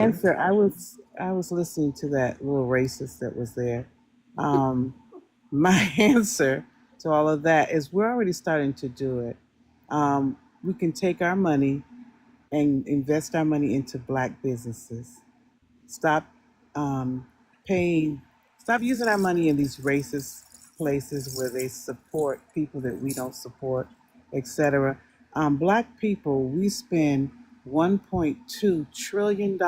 answer, I was listening to that little racist that was there. Um, my answer to all of that is we're already starting to do it. We can take our money and invest our money into black businesses. Stop um, paying, stop using our money in these racist places where they support people that we don't support, etc. Black people, we spend $1.2 trillion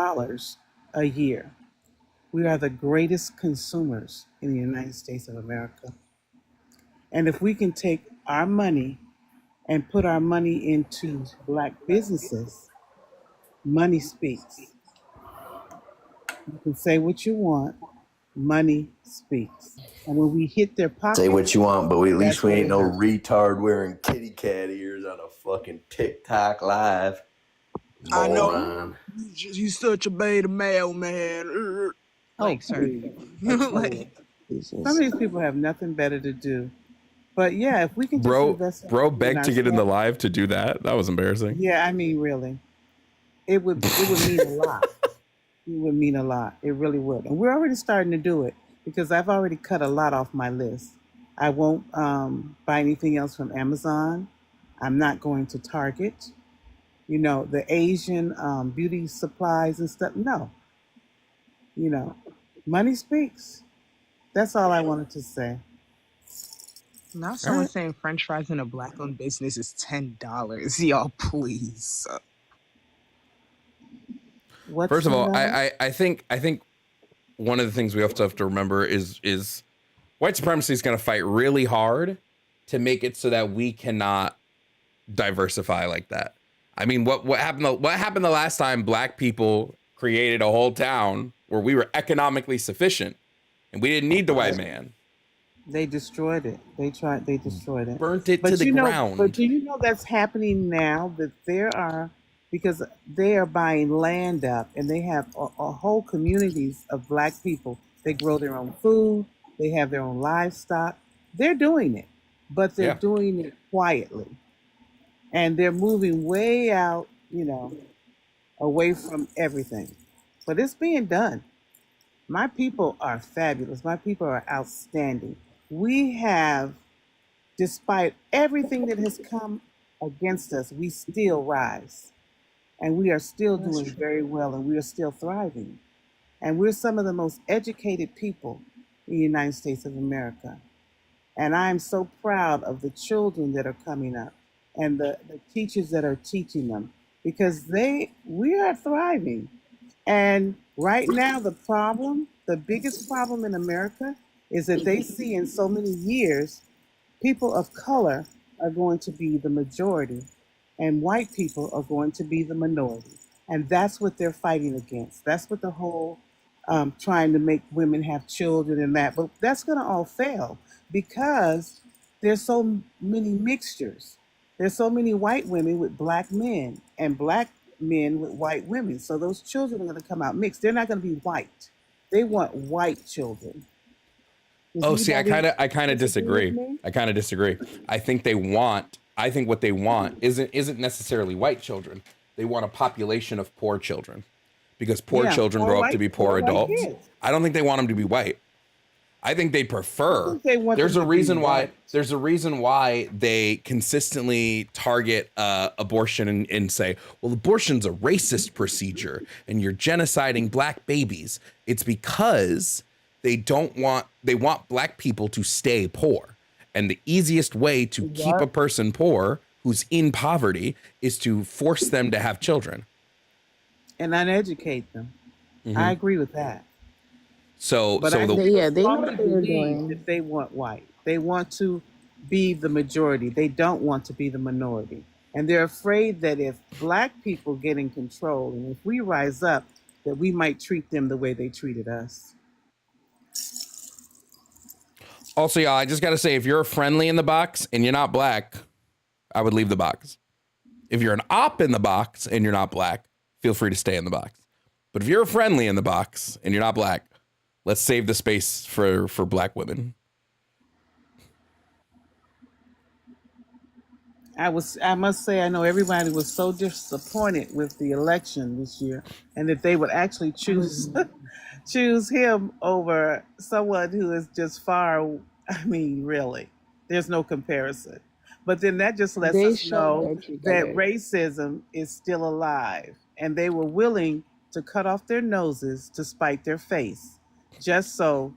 a year. We are the greatest consumers in the United States of America. And if we can take our money and put our money into black businesses, money speaks. You can say what you want, money speaks. And when we hit their Say what pockets, you want, but at least that's we when ain't it no hurts. retard wearing kitty cat ears on a fucking TikTok live. I know. Moron. You such a beta male, man. Oh, Like, sir. please. I tell you, some of these people have nothing better to do. But yeah, if we can just Bro, invest bro in begged to get in the ourselves, live to do that. That was embarrassing. yeah, I mean, really, it would mean a lot. It would mean a lot. It really would. And we're already starting to do it because I've already cut a lot off my list. I won't buy anything else from Amazon. I'm not going to Target. The Asian beauty supplies and stuff. No, you know, money speaks. That's all I wanted to say. Now All someone right. saying French fries in a black-owned business is $10. Y'all, please. What's First of all, $10? I think one of the things we have to remember is white supremacy is going to fight really hard to make it so that we cannot diversify like that. I mean, what happened the last time black people created a whole town where we were economically sufficient and we didn't need the white man? They destroyed it. They destroyed it. Burnt it to But the ground. but do you know that's happening now? That there are, because they are buying land up, and they have a whole communities of black people. They grow their own food. They have their own livestock. They're doing it, but they're Yeah. doing it quietly, and they're moving way out, away from everything. But it's being done. My people are fabulous. My people are outstanding. We have, despite everything that has come against us, we still rise. And we are still That's doing true. very well, and we are still thriving. And we're some of the most educated people in the United States of America. And I'm so proud of the children that are coming up and the teachers that are teaching them because we are thriving. And right now, the biggest problem in America is that they see in so many years, people of color are going to be the majority and white people are going to be the minority. And that's what they're fighting against. That's what the whole trying to make women have children and that. But that's going to all fail because there's so many mixtures. There's so many white women with black men and black men with white women. So those children are going to come out mixed. They're not going to be white. They want white children. Does Oh, see, I anybody kind of disagree with disagree. me? I kind of disagree. I think what they want isn't necessarily white children. They want a population of poor children because poor Yeah, children grow up to be poor poor white adults. kids. I don't think they want them to be white. I think they I prefer. think they want There's them a to be reason why. white. There's a reason why they consistently target abortion and say, "Well, abortion's a racist procedure, and you're genociding black babies." It's because they want black people to stay poor, and the easiest way to keep a Yep. person poor who's in poverty is to force them to have children. And uneducate them. I agree with that. So, But so I the They know strongly what they're believe doing. that they want white. They want to be the majority. They don't want to be the minority. And they're afraid that if black people get in control and if we rise up, that we might treat them the way they treated us. Also, y'all, I just got to say, if you're friendly in the box and you're not black, I would leave the box. If you're an op in the box and you're not black, feel free to stay in the box. But if you're friendly in the box and you're not black, let's save the space for black women. I must say, I know everybody was so disappointed with the election this year, and that they would actually choose choose him over someone who is just far. I mean, really, there's no comparison. But then that just lets They us showed know their true that colors. racism is still alive, and they were willing to cut off their noses to spite their face, just so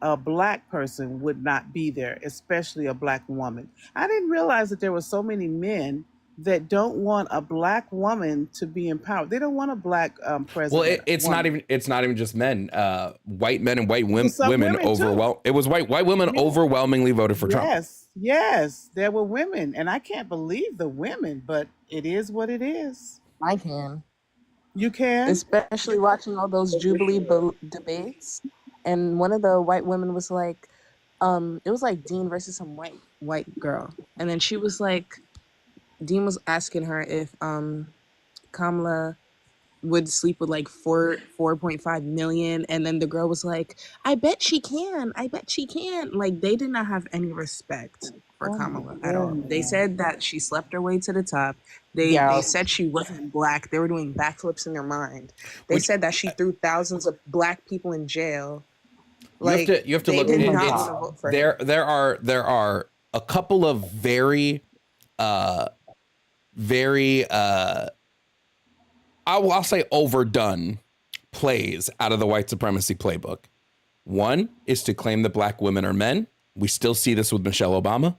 a black person would not be there, especially a black woman. I didn't realize that there were so many men that don't want a black woman to be empowered. They don't want a black Well, president woman. it's not even just men. White men and white Well, some women women too. It was white women Yeah. overwhelmingly voted for Trump. Yes, yes, there were women, and I can't believe the women, but it is what it is. I can, You can. especially watching all those Jubilee debates, and one of the white women was like, it was like Dean versus some white girl, and then she was like, Dean was asking her if Kamala would sleep with like 4.5 million, and then the girl was like, I bet she can, like they did not have any respect for Oh my Kamala at all. They goodness. said that she slept her way to the top. They Yeah. said she wasn't black. They were doing backflips in their mind. They Which- said that she threw thousands of black people in jail. You have to they look. did It, not it's, want to vote for her. there are a couple of very I'll say overdone plays out of the white supremacy playbook. One is to claim that black women are men. We still see this with Michelle Obama.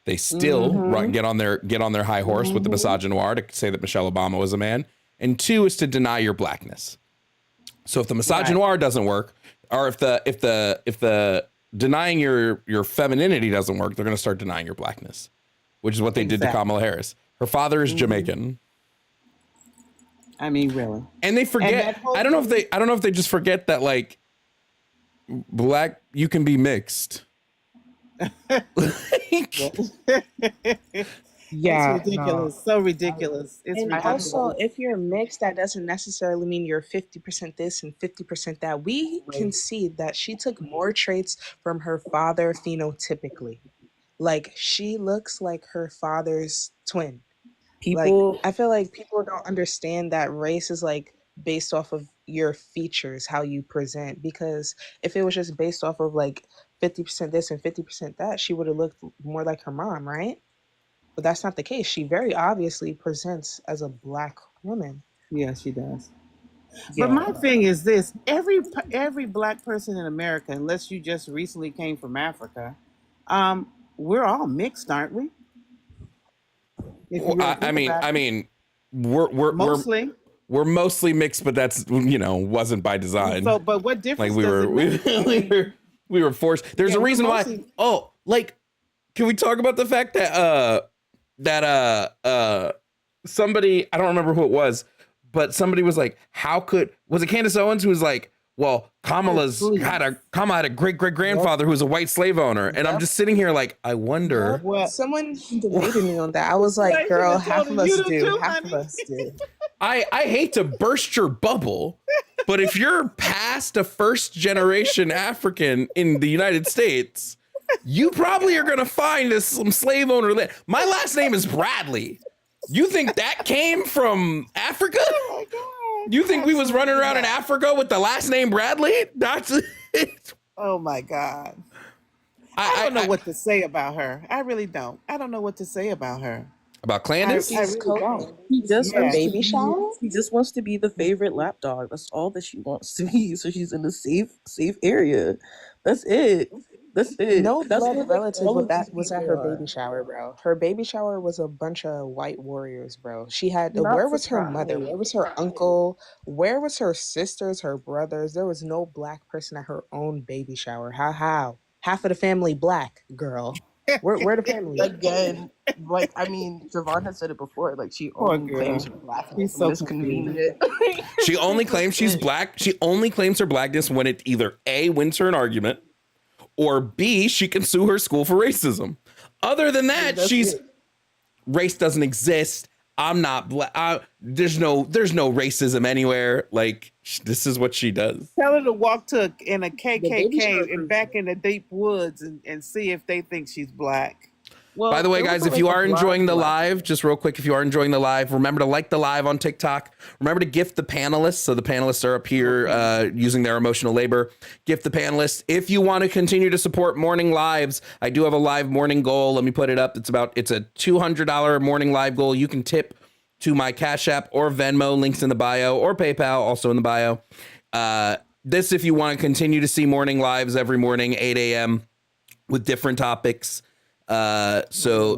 They still get on their high horse with the Misogynoir to say that Michelle Obama was a man. And two is to deny your blackness. So if the Misogynoir doesn't work, or if the denying your femininity doesn't work, they're going to start denying your blackness, which is what they did to Kamala Harris. Her father is Jamaican. I mean, really. And they forget. I don't know if they just forget that like black, you can be mixed. Yeah, It's ridiculous. So ridiculous. It's And ridiculous. also, if you're mixed, that doesn't necessarily mean you're 50% this and 50% that. We can see that she took more traits from her father phenotypically. Like, she looks like her father's twin. people. Like, I feel like people don't understand that race is like based off of your features, how you present. Because if it was just based off of like 50% this and 50% that, she would have looked more like her mom, right? But that's not the case. She very obviously presents as a black woman. Yeah, she does. Yeah. But my thing is this: every black person in America, unless you just recently came from Africa, we're all mixed, aren't we? If you Well, really think about I it. mean, we're Mostly. we're mostly mixed, but that's wasn't by design. So, but what difference Like does it make? I mean, we were forced. There's Yeah, a we're reason mostly- why. Oh, like, can we talk about the fact that somebody, I don't remember who it was, but somebody was like, was it Candace Owens who was like, well, Kamala had a great grandfather who was a white slave owner, and I'm just sitting here like, I wonder. what? Someone debated me on that. I was I like, should girl, have half told of you us to do. too, Half of honey. us do. I hate to burst your bubble, but if you're past a first generation African in the United States, you probably are going to find some slave owner. My last name is Bradley. You think that came from Africa? Oh my God. You think we was running around in Africa with the last name Bradley? That's it. Oh my God. I don't know what to say about her. I really don't. I don't know what to say about her. About Clandis? I really don't. He just Yeah. wants to Baby be, shower? he just wants to be the favorite lapdog. That's all that she wants to be. So she's in a safe area. That's it. That's it. No That's blood what relative all with of that these was at people her are. baby shower, bro. Her baby shower was a bunch of white warriors, bro. She had Not where was her mother? surprised. Where was her uncle? Where was her sisters, her brothers? There was no black person at her own baby shower. How? Half of the family black, girl. Where the family? Again, like, I mean, Javon has said it before. Like, she Poor only girl. claims her blackness She's when so it's confused. convenient. She only claims she's black. She only claims her blackness when it either A, wins her an argument, or B, she can sue her school for racism. Other than that, race doesn't exist. I'm not black. There's no racism anywhere. Like, this is what she does. Tell her to walk in a baby shower KKK and back in the deep woods and see if they think she's black. Well, By the way, there was guys, if like you a are blonde enjoying the black live, woman. just real quick, if you are enjoying the live, remember to like the live on TikTok. Remember to gift the panelists. So the panelists are up here using their emotional labor. Gift the panelists. If you want to continue to support morning lives, I do have a live morning goal. Let me put it up. It's a $200 morning live goal. You can tip to my Cash App or Venmo, links in the bio, or PayPal, also in the bio. This, if you want to continue to see morning lives every morning, 8 a.m. with different topics. So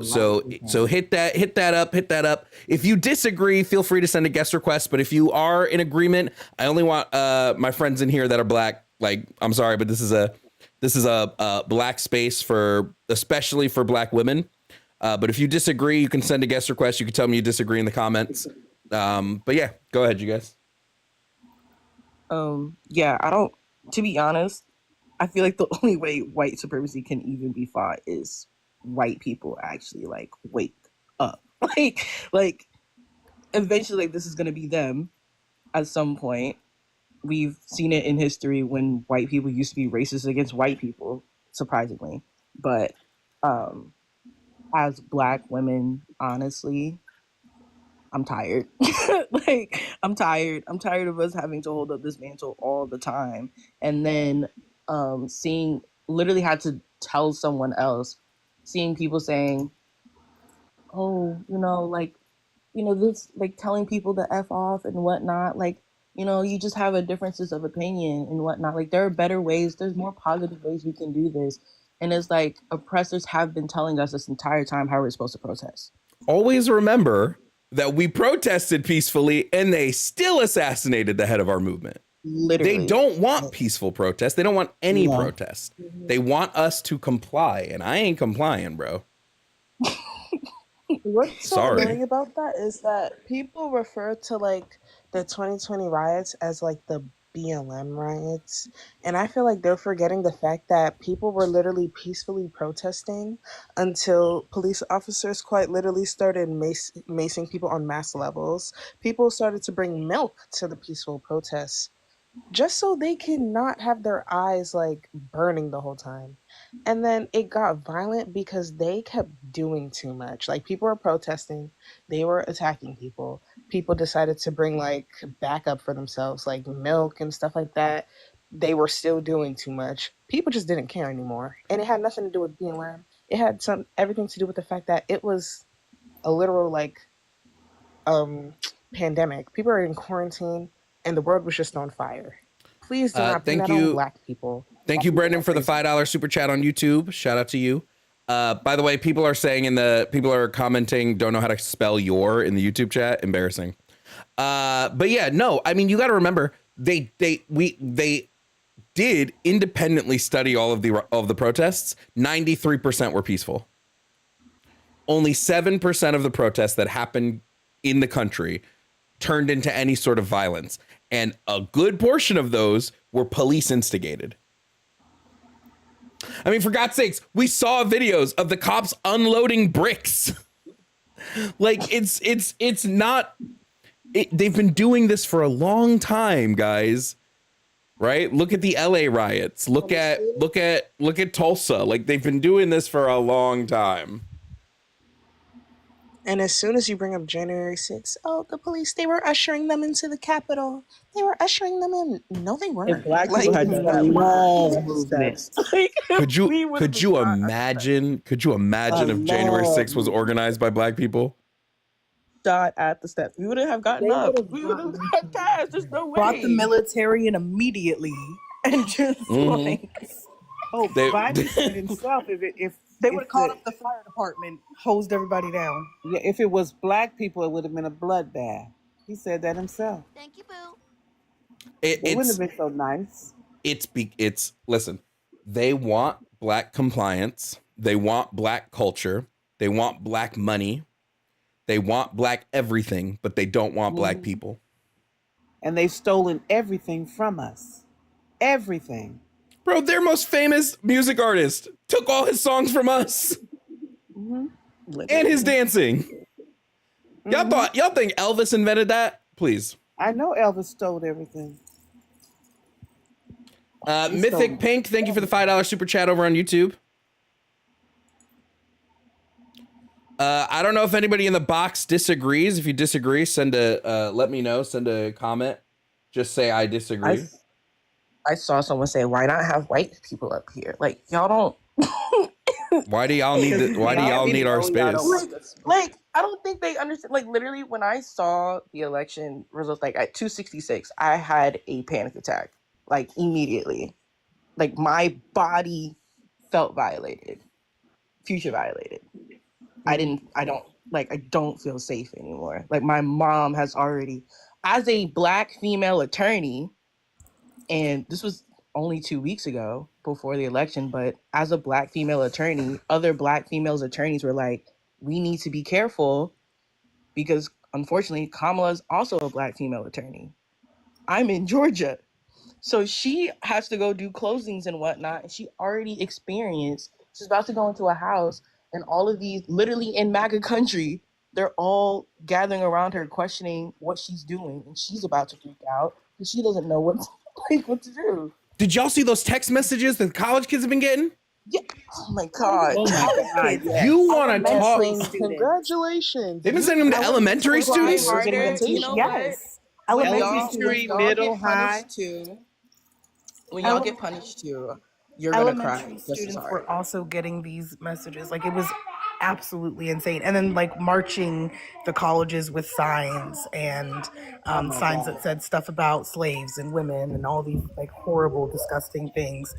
hit that up. If you disagree, feel free to send a guest request. But if you are in agreement, I only want my friends in here that are black. Like, I'm sorry, but this is a black space especially for black women. But if you disagree, you can send a guest request. You can tell me you disagree in the comments. But yeah, go ahead, you guys. Yeah, I don't. To be honest, I feel like the only way white supremacy can even be fought is white people actually like wake up. Like eventually, like, this is gonna be them at some point. We've seen it in history when white people used to be racist against white people, surprisingly. But um, as black women, honestly, I'm tired. Like, I'm tired. I'm tired of us having to hold up this mantle all the time. And then seeing, literally had to tell someone else, seeing people saying, oh, this, like, telling people to F off and whatnot. Like, you just have a differences of opinion and whatnot. Like, there are better ways. There's more positive ways we can do this. And it's like oppressors have been telling us this entire time how we're supposed to protest. Always remember that we protested peacefully and they still assassinated the head of our movement. Literally. They don't want peaceful protest. They don't want any protest. Mm-hmm. They want us to comply, and I ain't complying, bro. What's so Sorry. annoying about that is that people refer to like the 2020 riots as like the BLM riots, and I feel like they're forgetting the fact that people were literally peacefully protesting until police officers quite literally started macing people on mass levels. People started to bring milk to the peaceful protests just so they can not have their eyes like burning the whole time. And then it got violent because they kept doing too much. Like, people were protesting, they were attacking people. People decided to bring like backup for themselves, like milk and stuff like that. They were still doing too much. People just didn't care anymore. And it had nothing to do with being lamb. It had everything to do with the fact that it was a literal like pandemic. People are in quarantine and the world was just on fire. Please do not bring Thank that on you. black people. Thank you, Brendan, for the $5 super chat on YouTube. Shout out to you. By the way, people are commenting, don't know how to spell your in the YouTube chat. Embarrassing. But yeah, no, I mean, you got to remember they did independently study all of the protests. 93% were peaceful. Only 7% of the protests that happened in the country turned into any sort of violence. And a good portion of those were police instigated. I mean, for God's sakes, we saw videos of the cops unloading bricks. Like, it's not, they've been doing this for a long time, guys. Right? Look at the LA riots. Look at Tulsa. Like, they've been doing this for a long time. And as soon as you bring up January 6th, oh, the police, they were ushering them into the Capitol. They were ushering them in. No, they weren't. If black Like, people had done that, we would love have movement. steps. Like, Could you imagine? imagine if January 6th was organized by black people? Shot at the steps. We wouldn't have gotten They up. would have We would have gotten got passed. There's no way. Brought the military in immediately and just like Oh, They- Biden said himself, if they would have called the- up the fire department, hosed everybody down. yeah, if it was black people, it would have been a bloodbath. He said that himself. Thank you, Boo. It wouldn't have been so nice. Listen, they want black compliance. They want black culture. They want black money. They want black everything, but they don't want black people. And they've stolen everything from us. Everything. Bro, their most famous music artist took all his songs from us and his dancing. Y'all think Elvis invented that? Please. I know Elvis stole everything. Mythic Pink, thank you for the $5 super chat over on YouTube. I don't know if anybody in the box disagrees. If you disagree, send a let me know. Send a comment. Just say I disagree. I saw someone say, "Why not have white people up here?" Like y'all don't. Why do y'all need the, Why do Y'all y'all already need our know y'all don't space? want this. Like I don't think they understand. Like literally, when I saw the election results, like at 266, I had a panic attack. Like immediately, like my body felt violated, future violated. I don't feel safe anymore. Like my mom has already, as a black female attorney, and this was only 2 weeks ago before the election, but as a black female attorney, other black females attorneys were like, we need to be careful because unfortunately Kamala is also a black female attorney. I'm in Georgia. So she has to go do closings and whatnot. And she already experienced, she's about to go into a house and all of these, literally in MAGA country, they're all gathering around her questioning what she's doing. And she's about to freak out because she doesn't know what to do. Did y'all see those text messages that college kids have been getting? Yeah. Oh my God. Oh my God! Yes. You want to talk? Students. Congratulations. They've been sending them to elementary Try students. harder. You know what? Yes. When Elementary, y'all middle, get high. punished too, When y'all get punished too, you're gonna cry Elementary just as students hard. were also getting these messages. Like it was absolutely insane. And then like marching the colleges with signs and signs that said stuff about slaves and women and all these like horrible, disgusting things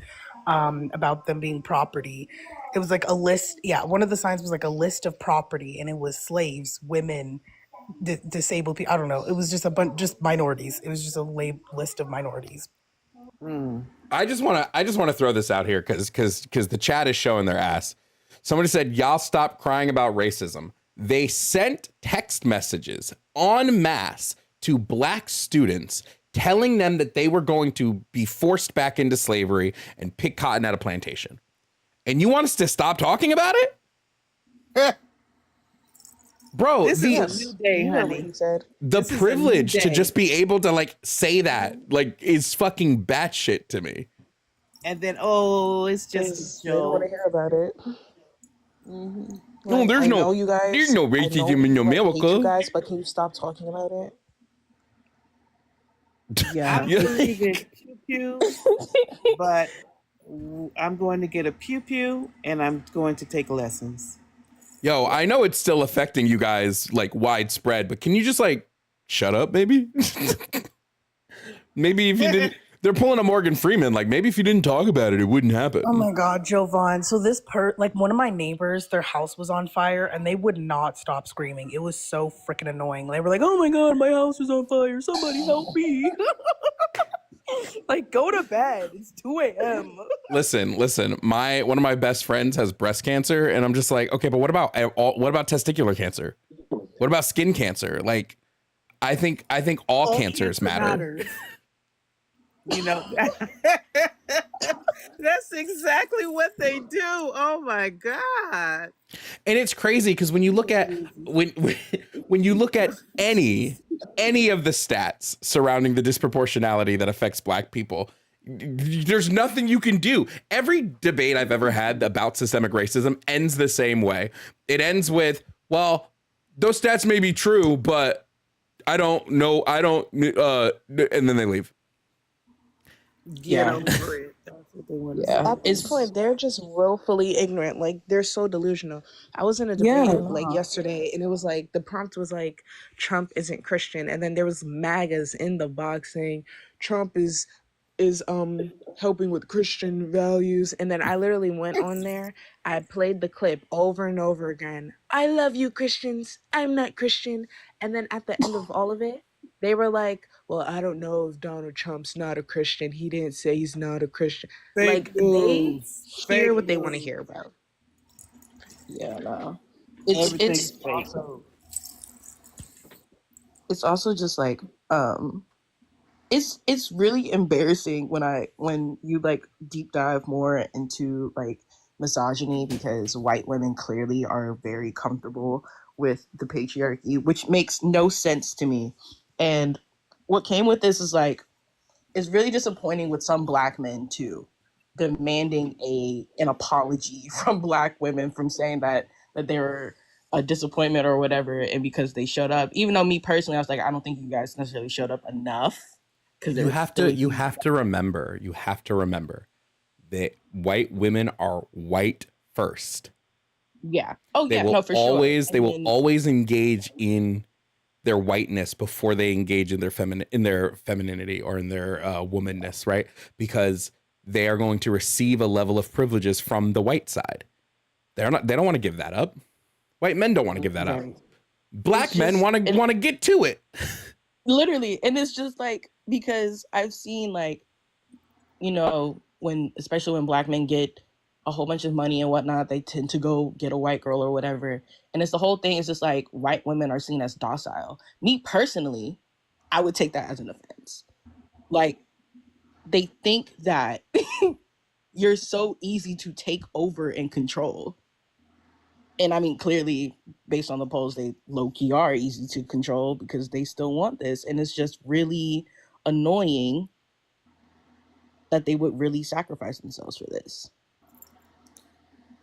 about them being property. It was like a list. Yeah, one of the signs was like a list of property, and it was slaves, women, disabled people. I don't know. It was just a bunch, just minorities. It was just a list of minorities. I just want to throw this out here because the chat is showing their ass. Somebody said, y'all stop crying about racism. They sent text messages en masse to black students telling them that they were going to be forced back into slavery and pick cotton at a plantation. And you want us to stop talking about it? Bro, This is a new day, you heard what honey. he said. the This is a new privilege to day. just be able to like say that like is fucking batshit to me. And then, oh, it's just Because a they don't want to joke. hear about it. No, I know you guys. there's no I know racism in I hate you America. guys, but can you stop talking about it? I Yeah. don't believe in pew pew, but I'm going to get a pew pew and I'm going to take lessons. Yo, I know it's still affecting you guys like widespread, but can you just like shut up, maybe? Maybe if you didn't, they're pulling a Morgan Freeman. Like maybe if you didn't talk about it, it wouldn't happen. Oh my God, Jovan. So this like one of my neighbors, their house was on fire and they would not stop screaming. It was so freaking annoying. They were like, oh my God, my house is on fire. Somebody help me. Like, go to bed. It's 2 a.m. Listen. One of my best friends has breast cancer, and I'm just like, okay, but what about testicular cancer? What about skin cancer? Like, I think all cancers cancer matter. matters. You know, that's exactly what they do. Oh my God. And it's crazy because when you look at when you look at any of the stats surrounding the disproportionality that affects black people, there's nothing you can do. Every debate I've ever had about systemic racism ends the same way. It ends with, well, those stats may be true, but I don't know. And then they leave. Get over it. That's what they want to say. At this point, they're just willfully ignorant. Like they're so delusional. I was in a debate like yesterday, and it was like the prompt was like Trump isn't Christian, and then there was MAGAs in the box saying Trump is helping with Christian values, and then I literally went on there. I played the clip over and over again. I love you, Christians. I'm not Christian, and then at the end of all of it, they were like, well, I don't know if Donald Trump's not a Christian. He didn't say he's not a Christian. Fake Like, they news. hear Fake what they want to news. hear about. Yeah, no. Everything's It's fake. also just like it's really embarrassing when you like deep dive more into like misogyny, because white women clearly are very comfortable with the patriarchy, which makes no sense to me. And what came with this is like, it's really disappointing with some black men too, demanding an apology from black women from saying that they were a disappointment or whatever, and because they showed up, even though me personally, I was like, I don't think you guys necessarily showed up enough, because You have to remember that white women are white first. Yeah. Oh They yeah, will no, for always sure. they will always engage in their whiteness before they engage in their femininity or in their womanness, right? Because they are going to receive a level of privileges from the white side. They don't want to give that up. White men don't want to give that up. Right. Black men want to get to it. Literally, and it's just like, because I've seen, like, you know, especially when black men get a whole bunch of money and whatnot, they tend to go get a white girl or whatever. And it's the whole thing is just like white women are seen as docile. Me personally, I would take that as an offense. Like, they think that you're so easy to take over and control. And I mean, clearly, based on the polls, they low-key are easy to control because they still want this. And it's just really annoying that they would really sacrifice themselves for this.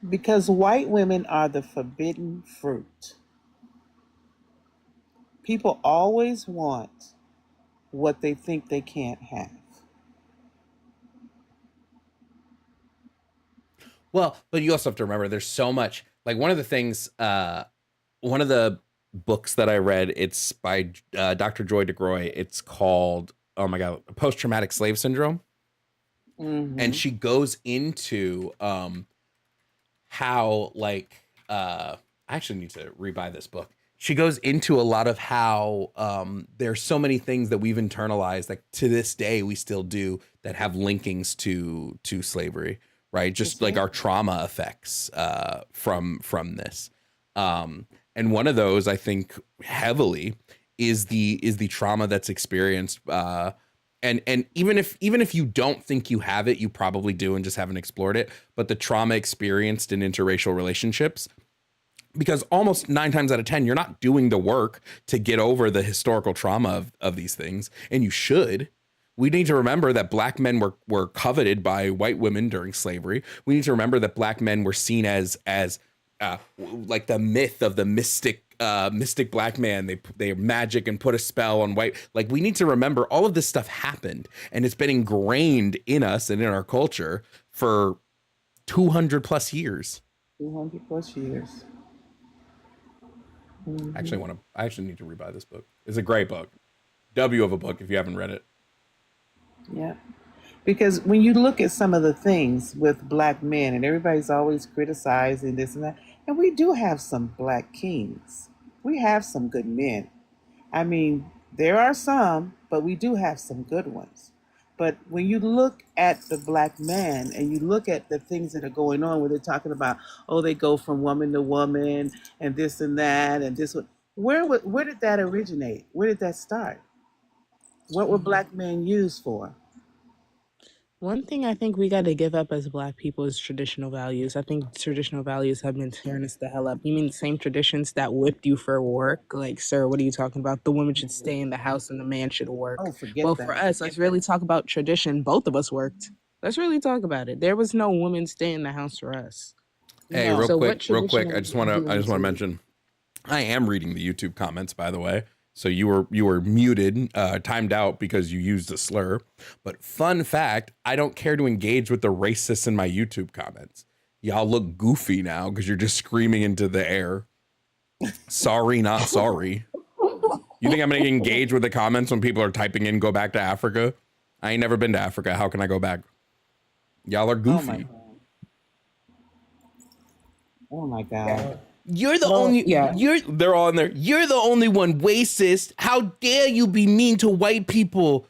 Because white women are the forbidden fruit. People always want what they think they can't have. Well, but you also have to remember there's so much, like one of the things, one of the books that I read, it's by Dr. Joy DeGroy. It's called, oh my God, Post-Traumatic Slave Syndrome. Mm-hmm. And she goes into how, like, I actually need to rebuy this book. She goes into a lot of how there's so many things that we've internalized, like to this day we still do, that have linkings to slavery, right? Just like our trauma effects from this. And one of those, I think, heavily is the trauma that's experienced. And even if you don't think you have it, you probably do and just haven't explored it. But the trauma experienced in interracial relationships, because almost 9 times out of 10, you're not doing the work to get over the historical trauma of these things, and you should. We need to remember that black men were coveted by white women during slavery. We need to remember that black men were seen as like the myth of the mystic black man. They magic and put a spell on white. Like, we need to remember all of this stuff happened, and it's been ingrained in us and in our culture for 200 plus years. 200 plus years. Mm-hmm. I actually need to rebuy this book. It's a great book. W of a book if you haven't read it. Yeah. Because when you look at some of the things with black men, and everybody's always criticizing this and that, and we do have some black kings. We have some good men. I mean, there are some, but we do have some good ones. But when you look at the black man and you look at the things that are going on, where they're talking about, oh, they go from woman to woman and this and that and this one, where did that originate? Where did that start? What were black men used for? One thing I think we got to give up as black people is traditional values. I think traditional values have been tearing us the hell up. You mean the same traditions that whipped you for work? Like, sir, what are you talking about? The woman should stay in the house and the man should work. Oh, forget well, that. for us, let's really talk about tradition. Both of us worked. Let's really talk about it. There was no woman stay in the house for us. Hey, No. real So quick. I just want to mention, I am reading the YouTube comments, by the way. So you were muted, timed out because you used a slur. But fun fact, I don't care to engage with the racists in my YouTube comments. Y'all look goofy now because you're just screaming into the air. Sorry, not sorry. You think I'm going to engage with the comments when people are typing in, go back to Africa? I ain't never been to Africa. How can I go back? Y'all are goofy. Oh my God. You're the only. Yeah. They're all in there. You're the only one racist. How dare you be mean to white people?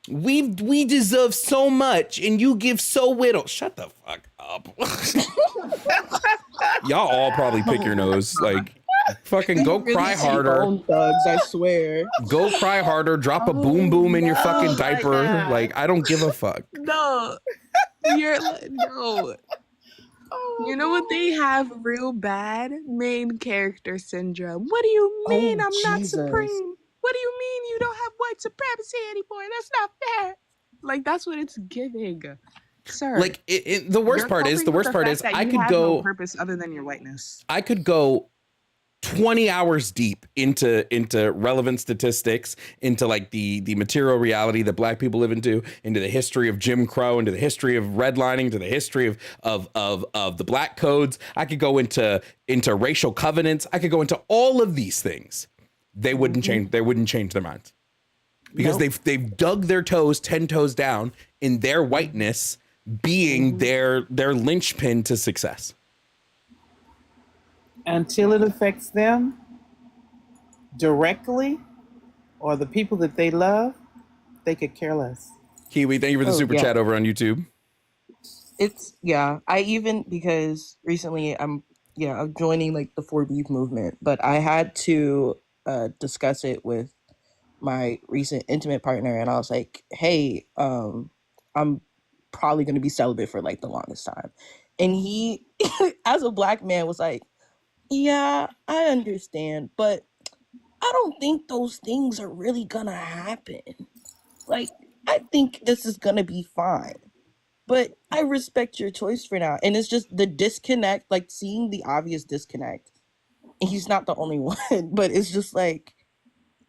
We deserve so much, and you give so little. Shut the fuck up. Y'all all probably pick your nose. Like, fucking go cry harder. Bone thugs, I swear. Go cry harder. Drop a boom boom in your fucking diaper. Like, I don't give a fuck. No, no. You know what they have real bad? Main character syndrome. What do you mean I'm not supreme? What do you mean you don't have white supremacy anymore? That's not fair. Like, that's what it's giving, sir. Like, the worst part is I could go no purpose other than your whiteness. I could go 20 hours deep into relevant statistics, into like the material reality that Black people live into the history of Jim Crow, into the history of redlining, to the history of the Black codes. I could go into racial covenants. I could go into all of these things. They wouldn't change. They wouldn't change their minds because they've dug their toes 10 toes down in their whiteness being their linchpin to success. Until it affects them directly or the people that they love, they could care less. Kiwi, thank you for the super chat over on YouTube. It's because recently I'm joining like the For Beef movement, but I had to discuss it with my recent intimate partner, and I was like, hey, I'm probably going to be celibate for like the longest time. And he, as a Black man, was like, yeah, I understand, but I don't think those things are really gonna happen. Like, I think this is gonna be fine. But I respect your choice for now. And it's just the disconnect, like seeing the obvious disconnect. And he's not the only one, but it's just like,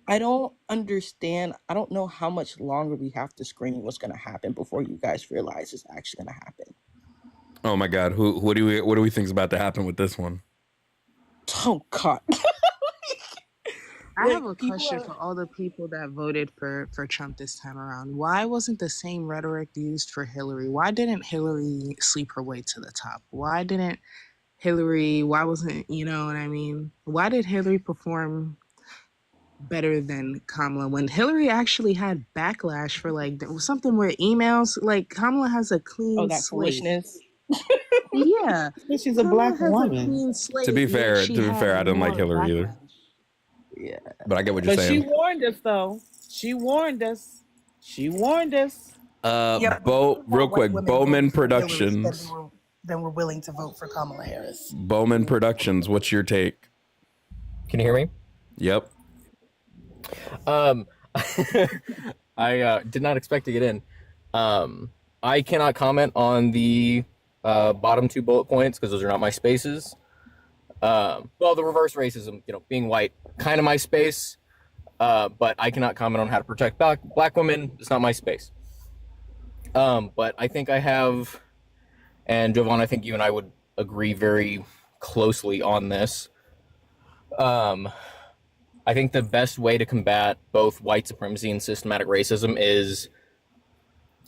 I don't understand. I don't know how much longer we have to screen what's gonna happen before you guys realize it's actually gonna happen. Oh my God, what do we think is about to happen with this one? Oh God. I have a question for all the people that voted for Trump this time around. Why wasn't the same rhetoric used for Hillary? Why didn't Hillary sleep her way to the top? Why wasn't, you know what I mean? Why did Hillary perform better than Kamala when Hillary actually had backlash for like something where emails, like Kamala has a clean that slate. Foolishness. Yeah. She's a Black woman. To be fair, I didn't like Hillary either. Yeah. But I get what you're saying. But she warned us, though. She warned us. Real quick, Bowman Productions. Then we're willing to vote for Kamala Harris. Bowman Productions, what's your take? Can you hear me? Yep. I did not expect to get in. I cannot comment on the bottom two bullet points because those are not my spaces. Well, the reverse racism, being white, kind of my space. But I cannot comment on how to protect black women. It's not my space. But I think I have, and Jovan, I think you and I would agree very closely on this. I think the best way to combat both white supremacy and systematic racism is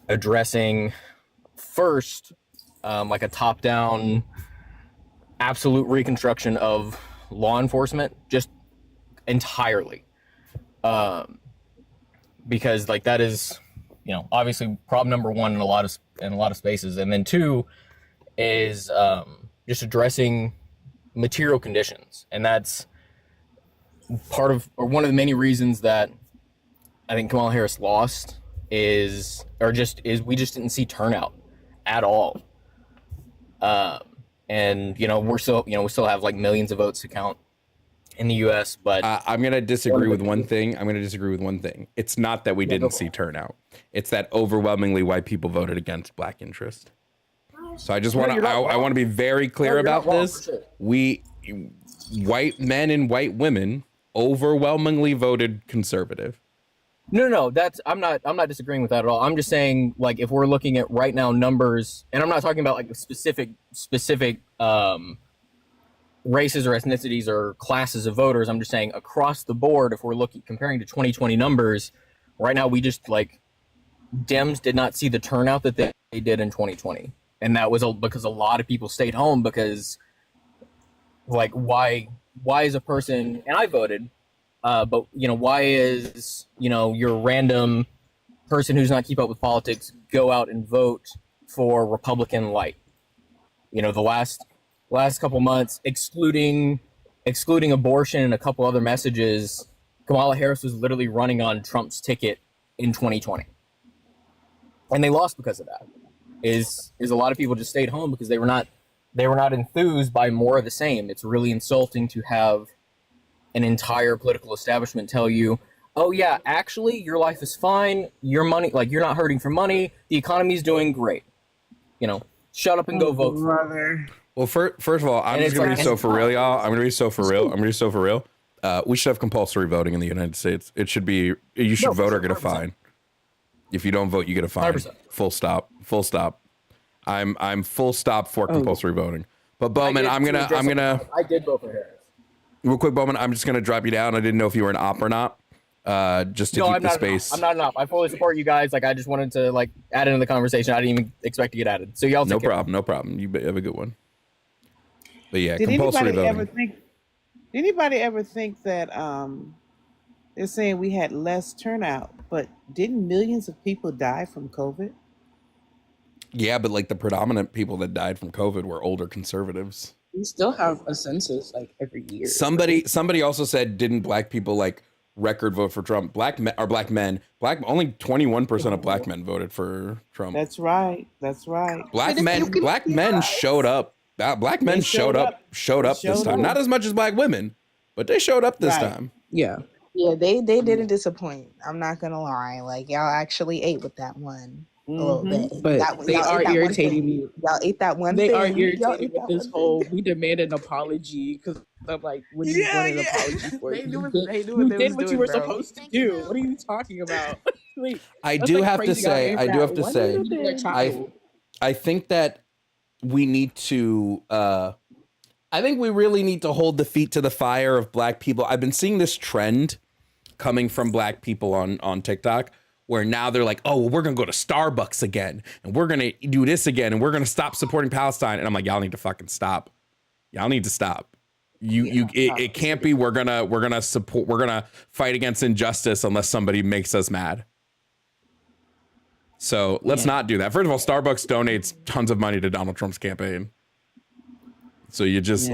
addressing first, like a top-down absolute reconstruction of law enforcement, just entirely. Because like that is, obviously problem number one in a lot of spaces. And then two is just addressing material conditions. And that's part of, or one of the many reasons that I think Kamala Harris lost is we just didn't see turnout at all. And we still have like millions of votes to count in the U.S., but I'm going to disagree with one thing. It's not that we didn't see turnout. It's that overwhelmingly white people voted against black interest. So I just want to, I want to be very clear about this. Sure. White men and white women overwhelmingly voted conservative. No, I'm not disagreeing with that at all. I'm just saying, like, if we're looking at right now numbers, and I'm not talking about like specific races or ethnicities or classes of voters. I'm just saying across the board, if we're comparing to 2020 numbers, right now we just like Dems did not see the turnout that they did in 2020, and that was because a lot of people stayed home because, like, why is a person, and I voted. But why is your random person who's not keep up with politics go out and vote for Republican light? The last couple months, excluding abortion and a couple other messages, Kamala Harris was literally running on Trump's ticket in 2020, and they lost because of that. Is a lot of people just stayed home because they were not enthused by more of the same. It's really insulting to have an entire political establishment tell you, oh yeah, actually your life is fine, your money, like you're not hurting for money, the economy's doing great. Shut up and go vote. Brother. Well, first of all, I'm And just it's gonna like, be so for real, y'all. I'm gonna be so for real. I'm gonna be so for real. We should have compulsory voting in the United States. It should be you should No, vote or get a 100%. fine. If you don't vote, you get a fine. 100%. Full stop. Full stop. I'm full stop for compulsory voting. But Bowman, I'm gonna I did vote for Harris. real quick, Bowman. I'm just gonna drop you down. I didn't know if you were an op or not. Just to No, keep I'm the not space. I'm not enough. I fully support you guys. Like, I just wanted to like add into the conversation. I didn't even expect to get added. So y'all take No care. problem. No problem. You have a good one. But yeah, Did compulsory anybody voting. ever think? Did anybody ever think that they're saying we had less turnout, but didn't millions of people die from COVID? Yeah, but like the predominant people that died from COVID were older conservatives. We still have a census like every year. Somebody also said, didn't black people like record vote for Trump? Black men, only 21% of black men voted for Trump. That's right. That's right. Black men showed up. Black men showed up this time. Not as much as black women, but they showed up this time. Yeah. Yeah, they didn't disappoint. I'm not gonna lie. Like, y'all actually ate with that one a little bit. But they are irritating me. Y'all ate that one They thing. are Y'all irritating ate with that this one whole thing. we demand an apology because I'm like, what do you want an apology for? They knew what You they did was what you doing, were bro. supposed to do. What are you talking about? Like, I that's do like have to praising say, God I do have to one say, little thing. Child. I think that we need to I think we really need to hold the feet to the fire of black people. I've been seeing this trend coming from black people on TikTok where now they're like, oh, well, we're gonna go to Starbucks again and we're gonna do this again and we're gonna stop supporting Palestine. And I'm like, y'all need to fucking stop. Y'all need to stop. It can't be we're gonna fight against injustice unless somebody makes us mad. So let's not do that. First of all, Starbucks donates tons of money to Donald Trump's campaign. So you just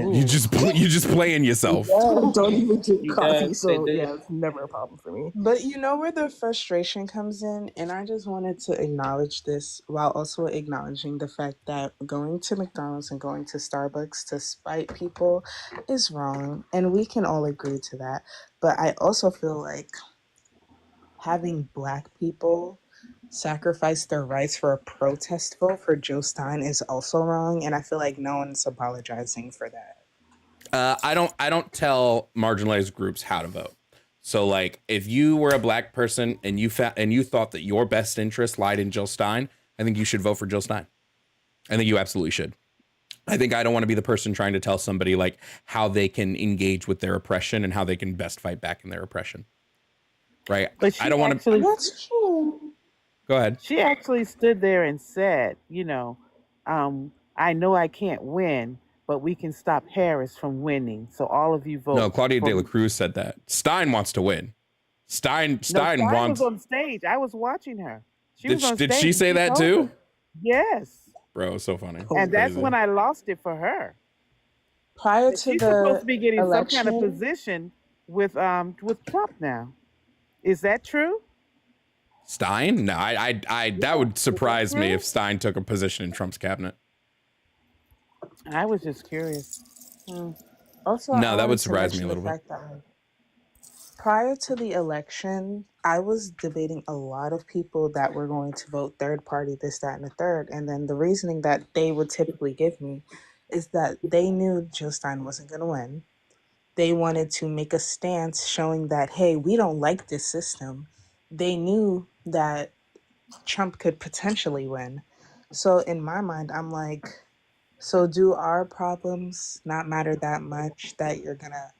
playing yourself. Don't even drink coffee. does, So they yeah, it's never a problem for me. But you know where the frustration comes in? And I just wanted to acknowledge this while also acknowledging the fact that going to McDonald's and going to Starbucks to spite people is wrong. And we can all agree to that. But I also feel like having black people sacrifice their rights for a protest vote for Joe Stein is also wrong. And I feel like no one's apologizing for that. I don't tell marginalized groups how to vote. So like if you were a black person and you thought that your best interest lied in Jill Stein, I think you should vote for Jill Stein. I think you absolutely should. I think I don't want to be the person trying to tell somebody like how they can engage with their oppression and how they can best fight back in their oppression. Right? But I don't want to. That's true. Go ahead. She actually stood there and said, I know I can't win, but we can stop Harris from winning. So all of you vote. No, Claudia De La Cruz said that. Stein wants to win. Stein was wants. on stage. I was watching her. Did she say that too? Yes. Bro, so funny. And that's when I lost it for her. Prior to She's the supposed to be getting election, some kind of position with Trump now. Is that true? Stein? No, I that would surprise me if Stein took a position in Trump's cabinet. I was just curious. Also, No, I that would wanted to surprise me a mention little the bit. fact that, prior to the election, I was debating a lot of people that were going to vote third party, this, that, and the third. And then the reasoning that they would typically give me is that they knew Jill Stein wasn't going to win. They wanted to make a stance showing that, hey, we don't like this system. They knew that Trump could potentially win. So in my mind, I'm like, so do our problems not matter that much that you're going to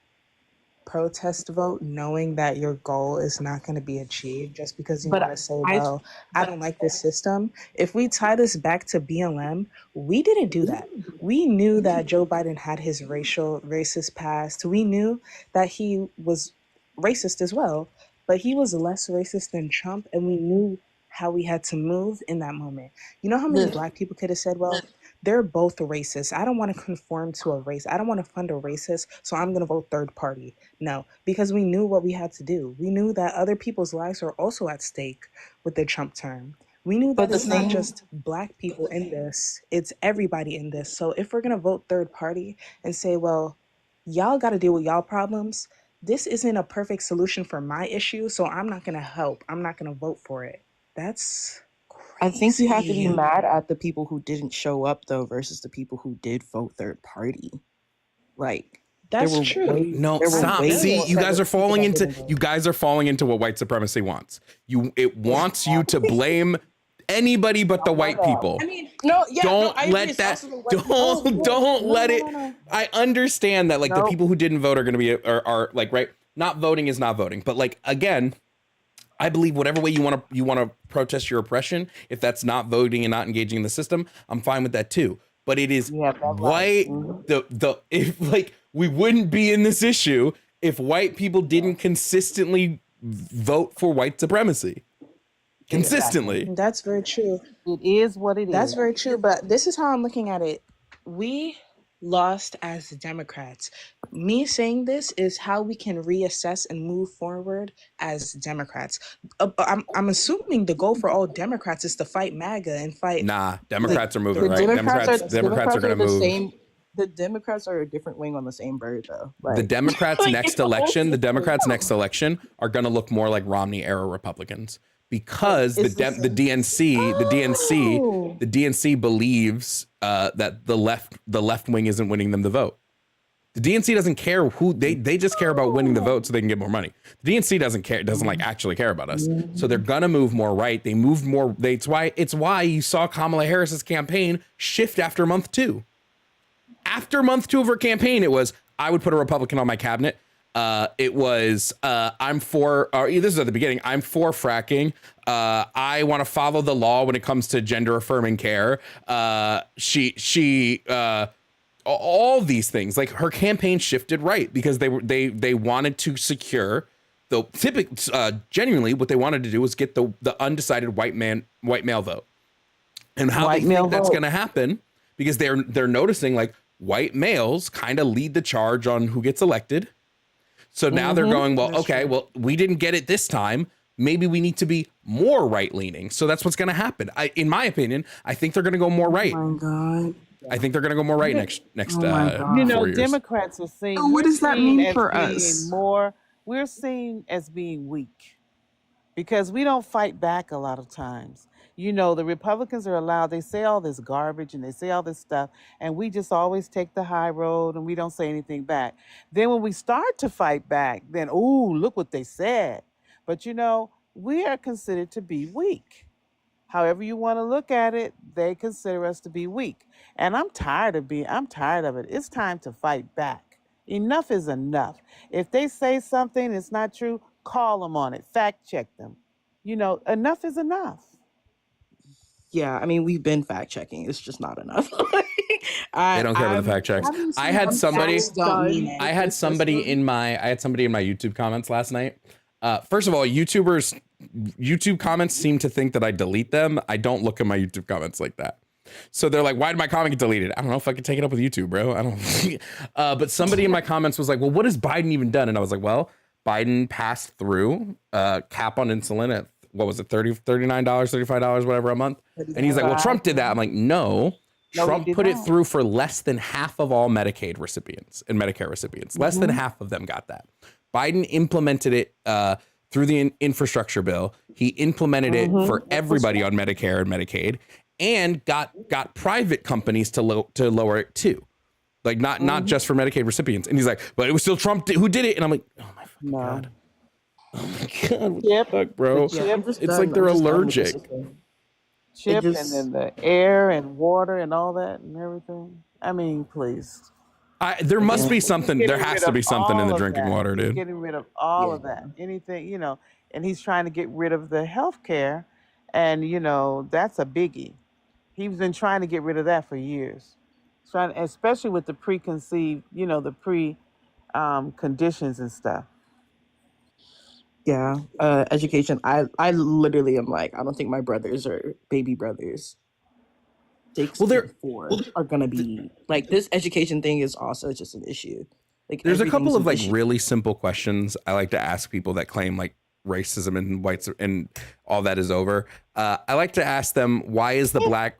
protest vote knowing that your goal is not going to be achieved just because you want to say, well, I don't like this system? If we tie this back to BLM, we didn't do that. We knew that Joe Biden had his racist past. We knew that he was racist as well, but he was less racist than Trump, and we knew how we had to move in that moment. You know how many black people could have said, well, they're both racist. I don't want to conform to a race. I don't want to fund a racist, so I'm going to vote third party. No, because we knew what we had to do. We knew that other people's lives were also at stake with the Trump term. We knew that it's not just black people in this, it's everybody in this. So if we're going to vote third party and say, well, y'all got to deal with y'all problems, this isn't a perfect solution for my issue, so I'm not going to help. I'm not going to vote for it. That's I think you have to be mad at the people who didn't show up though versus the people who did vote third party. Like That's true. No, there were stop. way See, more you guys are people falling that into didn't vote. you guys are falling into what white supremacy wants. It wants you to blame anybody but the white people. I mean, no, yeah, Don't no, I agree. let It's that also the white people. don't let No, it. no, no. I understand that like the Nope. people who didn't vote are going to be are like right. Not voting is not voting, but like again, I believe whatever way you want to protest your oppression, if that's not voting and not engaging in the system, I'm fine with that too. But it is You have that right. white the if like we wouldn't be in this issue if white people didn't consistently vote for white supremacy. Consistently. That's very true. It is what it is. That's very true. But this is how I'm looking at it. We lost as Democrats. Me saying this is how we can reassess and move forward as Democrats. I'm assuming the goal for all Democrats is to fight MAGA and fight. Nah, Democrats are moving, The right? Democrats are going to the move. same. The Democrats are a different wing on the same bird, though. Like, The Democrats next election, are going to look more like Romney era Republicans because the DNC believes that the left wing isn't winning them the vote. The DNC doesn't care who they just care about winning the vote so they can get more money. The DNC doesn't like actually care about us. So they're gonna move more right. They moved more. It's why you saw Kamala Harris's campaign shift after month 2. After month 2 of her campaign, it was I would put a Republican on my cabinet. It was I'm for. This is at the beginning. I'm for fracking. I want to follow the law when it comes to gender affirming care. All these things, like her campaign shifted right because they wanted to secure genuinely what they wanted to do was get the undecided white male vote. And how they think that's going to happen because they're noticing like white males kind of lead the charge on who gets elected. So now they're going, well, okay, well, we didn't get it this time. Maybe we need to be more right leaning. So that's what's going to happen. In my opinion, I think they're going to go more right. oh my God. I think they're going to go more right next. my God. 4 years. Democrats are seen. So what does that mean for being us? We're seen as being weak because we don't fight back a lot of times. The Republicans are allowed. They say all this garbage and they say all this stuff, and we just always take the high road and we don't say anything back. Then when we start to fight back, then look what they said. But we are considered to be weak. However you want to look at it, they consider us to be weak. And I'm tired of it. It's time to fight back. Enough is enough. If they say something that's not true, call them on it. Fact check them. Enough is enough. Yeah, I mean, we've been fact checking. It's just not enough. They don't care about the fact checks. I had somebody in my YouTube comments last night. First of all, YouTube comments seem to think that I delete them. I don't look at my YouTube comments like that. So they're like, why did my comment get deleted? I don't know if I could take it up with YouTube, bro. I don't. But somebody in my comments was like, well, what has Biden even done? And I was like, well, Biden passed through cap on insulin at, what was it, $39, $35, whatever a month. And he's like, well, Trump did that. I'm like, no, Trump put it through for less than half of all Medicaid recipients and Medicare recipients. Less than half of them got that. Biden implemented it through the infrastructure bill. He implemented it for everybody on Medicare and Medicaid, and got private companies to lower it too, like not just for Medicaid recipients. And he's like, but it was still Trump who did it. And I'm like, oh my fucking God. Oh my God, what the fuck, bro? It's like they're allergic. Chip and then the air and water and all that and everything. I mean, please. There must be something. There has to be something in the drinking water, dude. Getting rid of all of that. Anything, and he's trying to get rid of the health care. And, that's a biggie. He's been trying to get rid of that for years. Especially with the preconceived, the conditions and stuff. Yeah, education. I literally am like, I don't think my brothers or baby brothers 6 and 4 are gonna be like, this education thing is also just an issue. Like, there's a couple of really simple questions I like to ask people that claim like racism and whites and all that is over. I like to ask them, why is black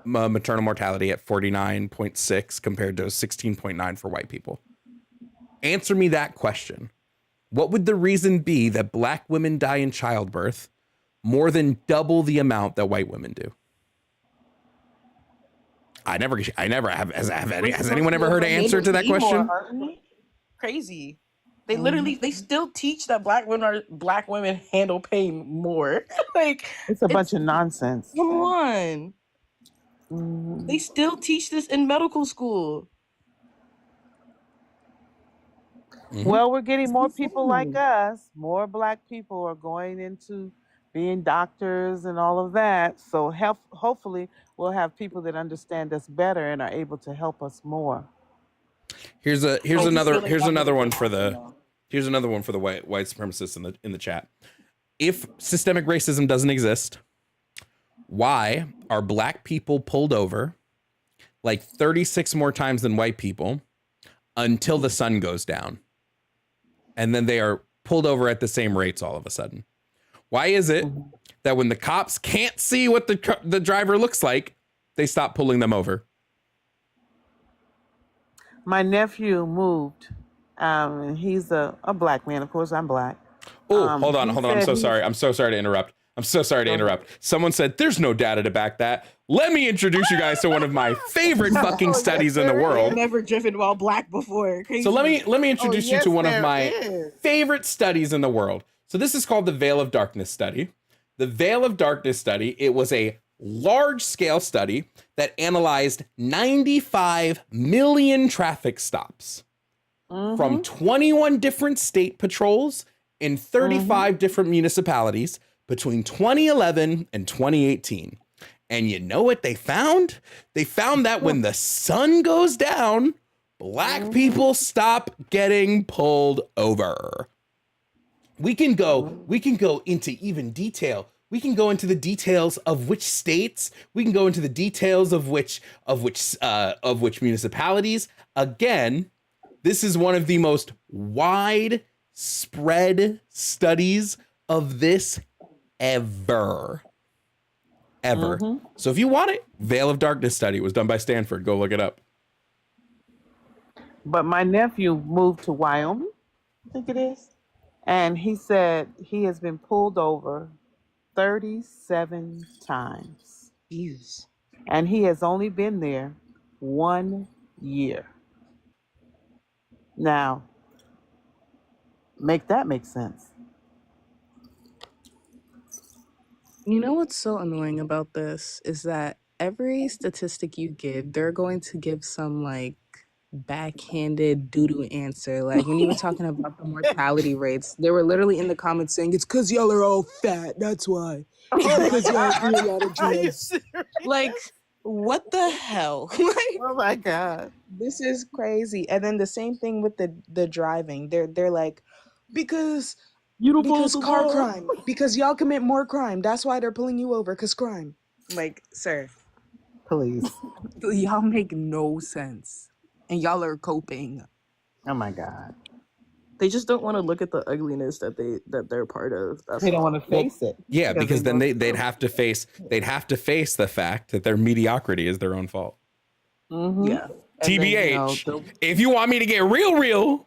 maternal mortality at 49.6 compared to 16.9 for white people? Answer me that question. What would the reason be that black women die in childbirth more than double the amount that white women do. I never have. Has anyone ever heard an answer to that question? Crazy. They literally, they still teach that black women handle pain more. Like, It's a bunch of nonsense. come on. They still teach this in medical school. Well, we're getting more people like us. More black people are going into being doctors and all of that. So hopefully we'll have people that understand us better and are able to help us more. Here's another one for the white supremacists in the chat. If systemic racism doesn't exist, why are black people pulled over like 36 more times than white people until the sun goes down? And then they are pulled over at the same rates all of a sudden. Why is it that when the cops can't see what the driver looks like, they stop pulling them over? My nephew moved, and he's a black man. Of course, I'm black. Oh, hold on. I'm so sorry. I'm so sorry to interrupt. Someone said there's no data to back that. Let me introduce you guys to one of my favorite fucking studies in the world. I've never driven while black before. Crazy. So let me introduce you to one of my favorite studies in the world. So this is called the Veil of Darkness study. The Veil of Darkness study, it was a large-scale study that analyzed 95 million traffic stops from 21 different state patrols in 35 different municipalities between 2011 and 2018. And you know what they found? They found that when the sun goes down, black people stop getting pulled over. We can go into even detail. We can go into the details of which states. We can go into the details of which municipalities. Again, this is one of the most widespread studies of this ever. So if you want it, Veil of Darkness study. It was done by Stanford. Go look it up. But my nephew moved to Wyoming, I think it is. And he said he has been pulled over 37 times. Jeez. And he has only been there 1 year. Now, make that make sense. You know what's so annoying about this is that every statistic you give, they're going to give some like backhanded doo-doo answer. Like when you were talking about the mortality rates, they were literally in the comments saying it's because y'all are all fat. That's why. Because y'all do a lot of drugs. Like, what the hell? Like, Oh my God. this is crazy. And then the same thing with the driving. They're like, because car crime. Because y'all commit more crime. That's why they're pulling you over. Because crime. Like, sir, Please. y'all make no sense. And y'all are coping. Oh my God. They just don't want to look at the ugliness that they're part of. That's They don't all. want to face it. Yeah, because then they'd have to face the fact that their mediocrity is their own fault. Yeah. And then, TBH, if you want me to get real.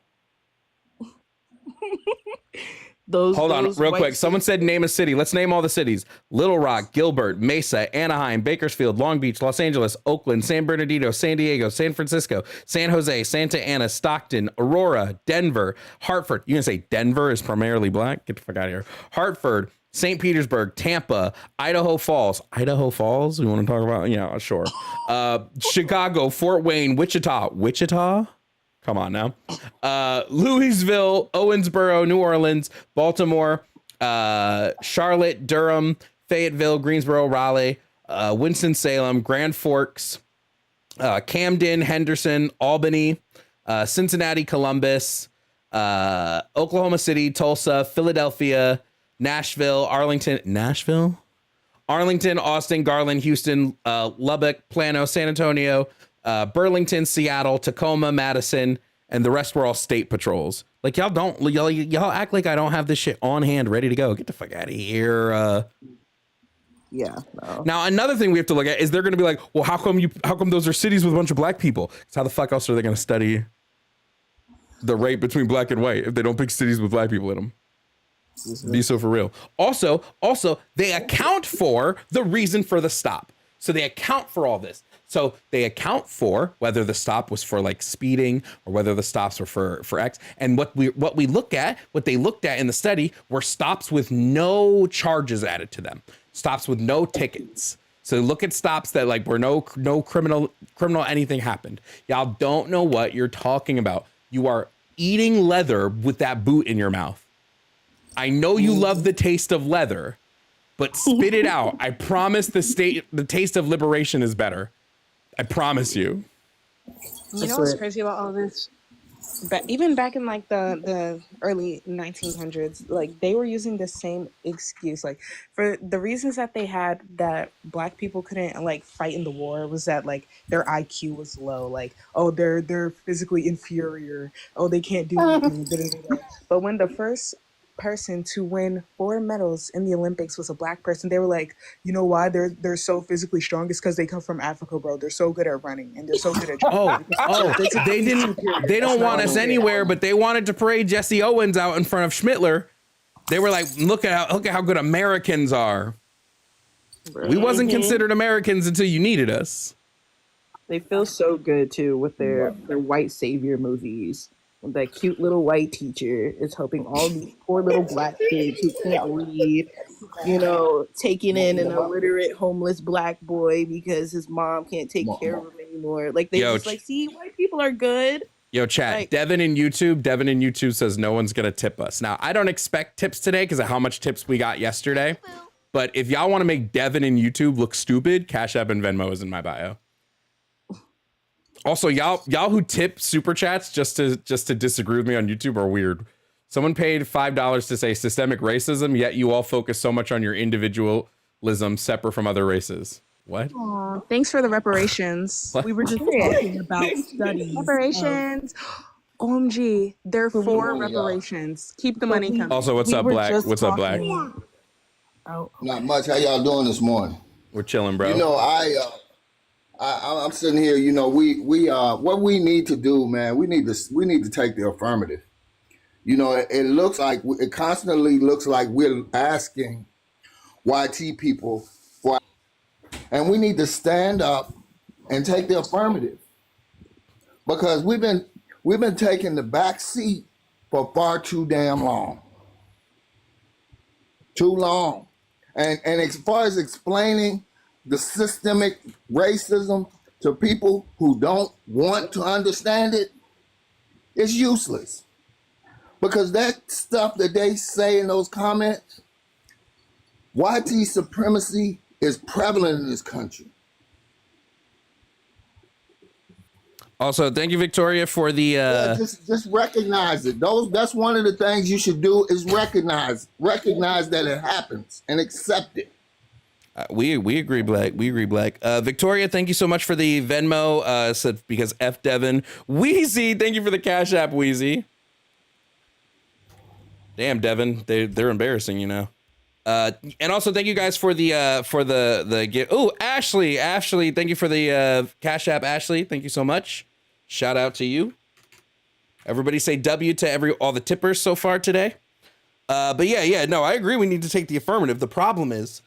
Hold on, real quick. Someone said name a city. Let's name all the cities. Little Rock, Gilbert, Mesa, Anaheim, Bakersfield, Long Beach, Los Angeles, Oakland, San Bernardino, San Diego, San Francisco, San Jose, Santa Ana, Stockton, Aurora, Denver, Hartford. You gonna say Denver is primarily black? Get the fuck out of here. Hartford, St. Petersburg, Tampa, Idaho Falls. Idaho Falls? We want to talk about? Yeah, sure. Chicago, Fort Wayne, Wichita? Come on now. Louisville, Owensboro, New Orleans, Baltimore, Charlotte, Durham, Fayetteville, Greensboro, Raleigh, Winston-Salem, Grand Forks, Camden, Henderson, Albany, Cincinnati, Columbus, Oklahoma City, Tulsa, Philadelphia, Nashville, Arlington, Austin, Garland, Houston, Lubbock, Plano, San Antonio, Burlington, Seattle, Tacoma, Madison, and the rest were all state patrols. Like y'all act like I don't have this shit on hand ready to go. Get the fuck out of here. Yeah. No. Now another thing we have to look at is they're going to be like, well, how come those are cities with a bunch of black people? Because how the fuck else are they going to study the rate between black and white if they don't pick cities with black people in them? Be so for real. Also, they account for the reason for the stop. So they account for all this. So they account for whether the stop was for like speeding or whether the stops were for X. And what they looked at in the study were stops with no charges added to them, stops with no tickets. So look at stops that like where no criminal anything happened. Y'all don't know what you're talking about. You are eating leather with that boot in your mouth. I know you love the taste of leather, but spit it out. I promise the taste of liberation is better. I promise you. You know what's crazy about all this? Even back in like the early 1900s, like they were using the same excuse, like for the reasons that they had that black people couldn't like fight in the war was that like their IQ was low, like oh they're physically inferior, oh they can't do anything. Da, da, da, da. But when the first person to win 4 medals in the Olympics was a black person, they were like, you know why they're so physically strong? It's because they come from Africa, bro. They're so good at running and they're so good at they don't want us anywhere, but they wanted to parade Jesse Owens out in front of Schmittler. They were like, look at how good Americans are. We wasn't considered Americans until you needed us. They feel so good too with their white savior movies. That cute little white teacher is helping all these poor little black kids who can't read, you know, taking in an illiterate homeless black boy because his mom can't take care of him anymore. Like they just like, see, white people are good. Yo, chat, like, Devin in YouTube says no one's gonna tip us. Now, I don't expect tips today because of how much tips we got yesterday. But if y'all want to make Devin in YouTube look stupid, Cash App and Venmo is in my bio. Also, y'all who tip super chats just to disagree with me on YouTube are weird. Someone paid $5 to say systemic racism, yet you all focus so much on your individualism separate from other races. What? Aw, thanks for the reparations. We were just talking about studies. Reparations. OMG, there are 4 reparations. Keep the money coming. Also, what's up, Black? What's up, Black? Oh. Not much. How y'all doing this morning? We're chilling, bro. You know, I'm sitting here. You know, we what we need to do, man. We need to take the affirmative. You know, it constantly looks like we're asking YT people for, and we need to stand up and take the affirmative because we've been taking the back seat for far too damn long. Too long. And as far as explaining the systemic racism to people who don't want to understand it, it's useless. Because that stuff that they say in those comments, YT supremacy is prevalent in this country. Also, thank you, Victoria, for the just recognize it. That's one of the things you should do is recognize that it happens and accept it. We agree, Black. We agree, Black. Victoria, thank you so much for the Venmo. Said because F Devin. Wheezy, thank you for the Cash App, Wheezy. Damn, Devin, they're embarrassing, you know. And also thank you guys for the gift. Oh, Ashley, thank you for the Cash App, Ashley. Thank you so much. Shout out to you. Everybody say W to all the tippers so far today. But no, I agree. We need to take the affirmative. The problem is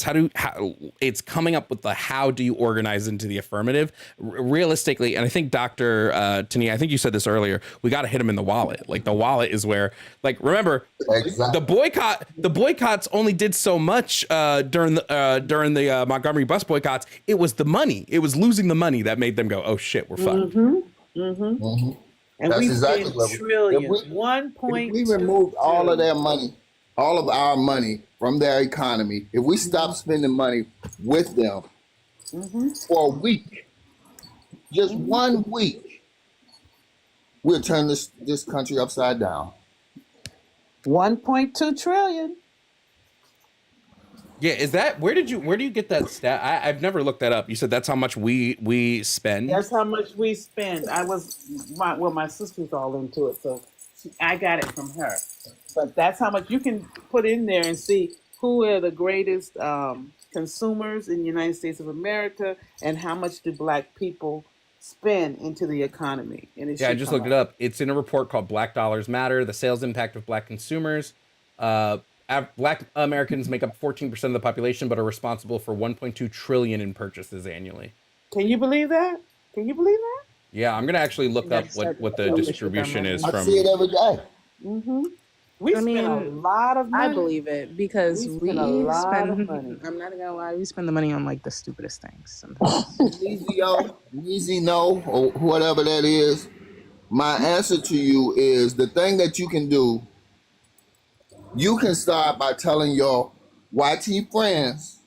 how it's coming up with how do you organize into the affirmative realistically. And I think Dr. Tania, I think you said this earlier, we got to hit them in the wallet. Like the wallet is where, like, remember the boycotts only did so much during the Montgomery bus boycotts. It was the money. It was losing the money that made them go, oh shit, we're fucked. And that's exactly what trillions. 1.2. We removed all of their money, all of our money from their economy. If we stop spending money with them for a week, just 1 week, we'll turn this country upside down. 1.2 trillion. Yeah, is that where do you get that stat? I've never looked that up. You said that's how much we spend. That's how much we spend. My sister's all into it, so I got it from her. But that's how much you can put in there and see who are the greatest consumers in the United States of America and how much do Black people spend into the economy. And I just looked it up. It's in a report called Black Dollars Matter, the sales impact of Black consumers. Black Americans make up 14% of the population, but are responsible for 1.2 trillion in purchases annually. Can you believe that? Can you believe that? Yeah, I'm gonna actually look up what the distribution is I from. see it every day. Mm-hmm. We I spend a mean, lot of money. I believe it because We spend a lot of money. I'm not gonna lie, we spend the money on like the stupidest things sometimes. Easy no, or whatever that is. My answer to you is the thing that you can do. You can start by telling your YT friends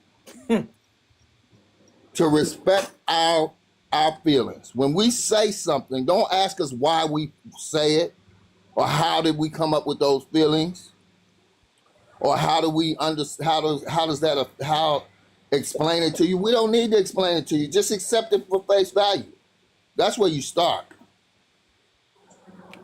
to respect our feelings. When we say something, don't ask us why we say it, or how did we come up with those feelings, or how do we understand? How explain it to you? We don't need to explain it to you. Just accept it for face value. That's where you start.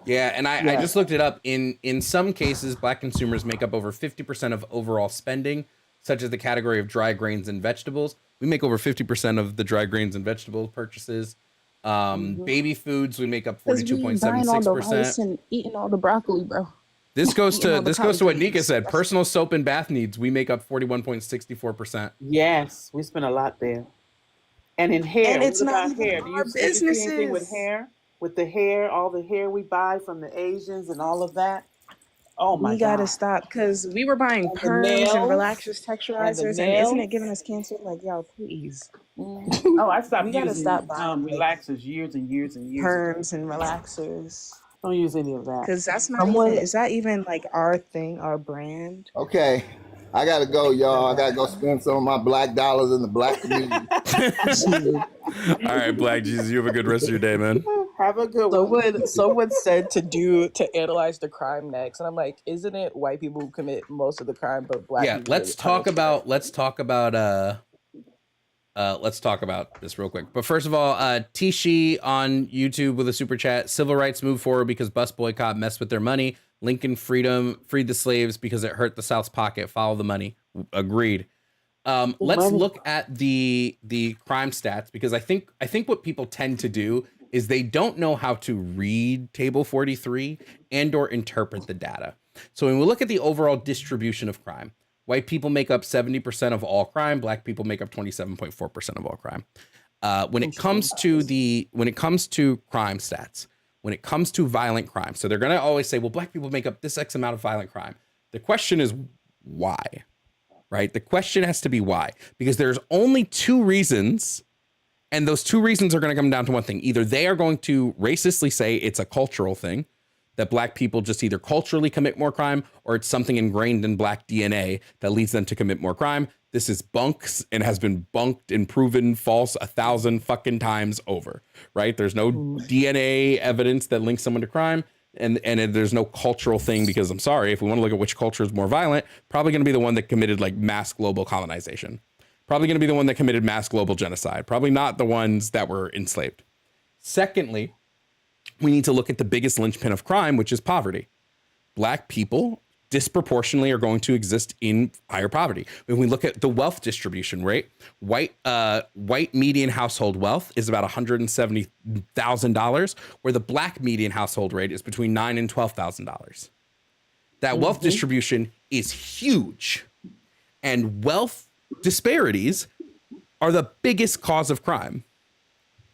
Yeah, and I just looked it up. In some cases, Black consumers make up over 50% of overall spending, such as the category of dry grains and vegetables. We make over 50% of the dry grains and vegetable purchases. Baby foods, we make up 42.76%. And eating all the broccoli, bro. This goes to what Nika said. Personal soap and bath needs, we make up 41.64%. Yes, we spend a lot there. And in hair, and it's not even hair. our Do you see anything with hair? With the hair, all the hair we buy from the Asians and all of that. Oh my God. We gotta stop because we were buying perms and relaxers, texturizers, and isn't it giving us cancer? Like, y'all, please. Oh, I stopped using stop buying relaxers years and years and years. Perms and relaxers. Don't use any of that. Because that's not even, is that even like our thing, our brand? Okay. I gotta go, y'all. I gotta go spend some of my black dollars in the Black community. All right, Black Jesus, you have a good rest of your day, man. Have a good one. Someone said to analyze the crime next, and I'm like, isn't it white people who commit most of the crime, but Black people? Yeah, let's talk about this real quick. But first of all, Tishi on YouTube with a super chat. Civil rights move forward because bus boycott messed with their money. Lincoln freed the slaves because it hurt the South's pocket. Follow the money. Agreed. Let's look at the crime stats, because I think what people tend to do is they don't know how to read Table 43 and or interpret the data. So when we look at the overall distribution of crime, white people make up 70% of all crime. Black people make up 27.4% of all crime. When it comes to crime stats, when it comes to violent crime, so they're going to always say, well, Black people make up this X amount of violent crime. The question is why, right? The question has to be why, because there's only two reasons, and those two reasons are going to come down to one thing. Either they are going to racistly say it's a cultural thing, that Black people just either culturally commit more crime, or it's something ingrained in Black DNA that leads them to commit more crime. This is bunks and has been bunked and proven false 1,000 fucking times over, right? There's no DNA evidence that links someone to crime, and there's no cultural thing, because I'm sorry, if we want to look at which culture is more violent, probably going to be the one that committed like mass global colonization. Probably going to be the one that committed mass global genocide. Probably not the ones that were enslaved. Secondly, we need to look at the biggest linchpin of crime, which is poverty. Black people disproportionately are going to exist in higher poverty. When we look at the wealth distribution rate, white median household wealth is about $170,000, where the Black median household rate is between $9,000 and $12,000. That wealth distribution is huge, and wealth disparities are the biggest cause of crime,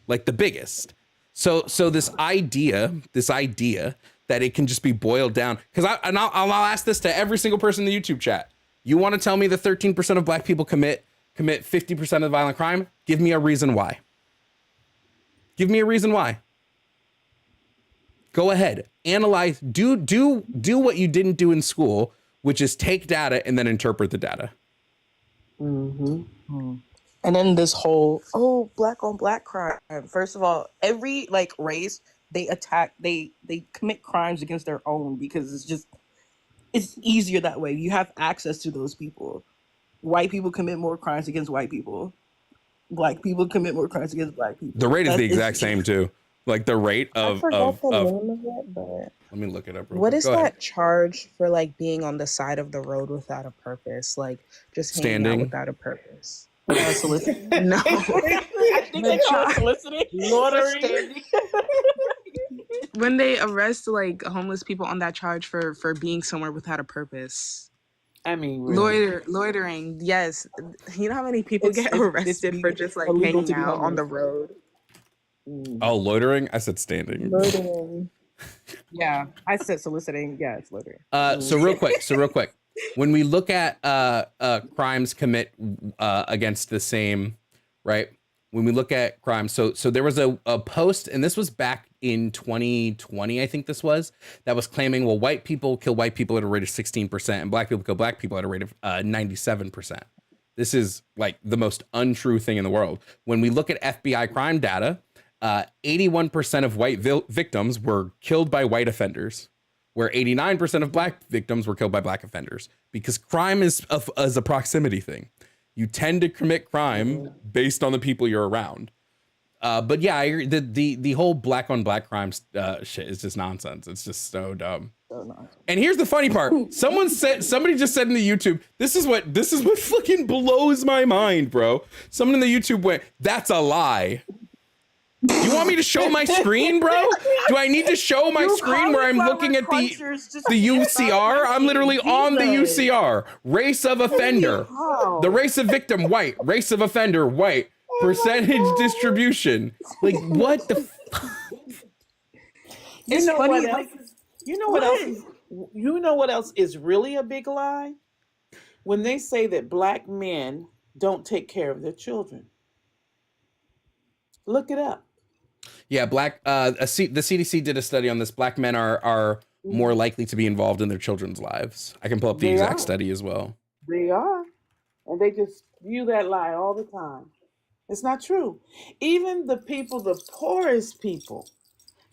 like the biggest. So this idea that it can just be boiled down, because I'll ask this to every single person in the YouTube chat. You want to tell me that 13% of Black people commit 50% of violent crime? Give me a reason why. Give me a reason why. Go ahead, analyze, do what you didn't do in school, which is take data and then interpret the data. And then this whole Black on Black crime. First of all, every like race, they commit crimes against their own, because it's easier that way. You have access to those people. White people commit more crimes against white people. Black people commit more crimes against Black people. The rate is the exact same too. Like the rate of I forgot the name of it, but let me look it up real what quick. is that charge for, like being on the side of the road without a purpose, like just hanging Standing? out without a purpose? Soliciting? No. I think they call it soliciting. Loitering. when they arrest like homeless people on that charge for being somewhere without a purpose. I mean, really. Loitering, yes. You know how many people get It's arrested for just like illegal hanging to be out on homeless. the road? Oh, loitering? I said standing. Loitering. Yeah, I said soliciting. Yeah, it's loitering. So real quick. When we look at crimes commit against the same, right? When we look at crimes, so there was a post, and this was back in 2020, I think this was, that was claiming, well, white people kill white people at a rate of 16%, and black people kill black people at a rate of 97%. This is like the most untrue thing in the world. When we look at FBI crime data, 81% of white victims were killed by white offenders, where 89% of black victims were killed by black offenders, because crime is a proximity thing. You tend to commit crime based on the people you're around. But yeah, I agree. The whole black on black crime shit is just nonsense. It's just so dumb. And here's the funny part. Somebody just said in the YouTube, this is what fucking blows my mind, bro. Someone in the YouTube went, "That's a lie." You want me to show my screen, bro? Do I need to show my screen where I'm looking at the UCR? I'm literally on the UCR. Race of offender. The race of victim, white. Race of offender, white. Percentage distribution. Like, what the You know what else? You know what else? You know what else is really a big lie? When they say that black men don't take care of their children. Look it up. Yeah, the CDC did a study on this. Black men are more likely to be involved in their children's lives. I can pull up the exact study as well. They are. And they just spew that lie all the time. It's not true. Even the people, the poorest people,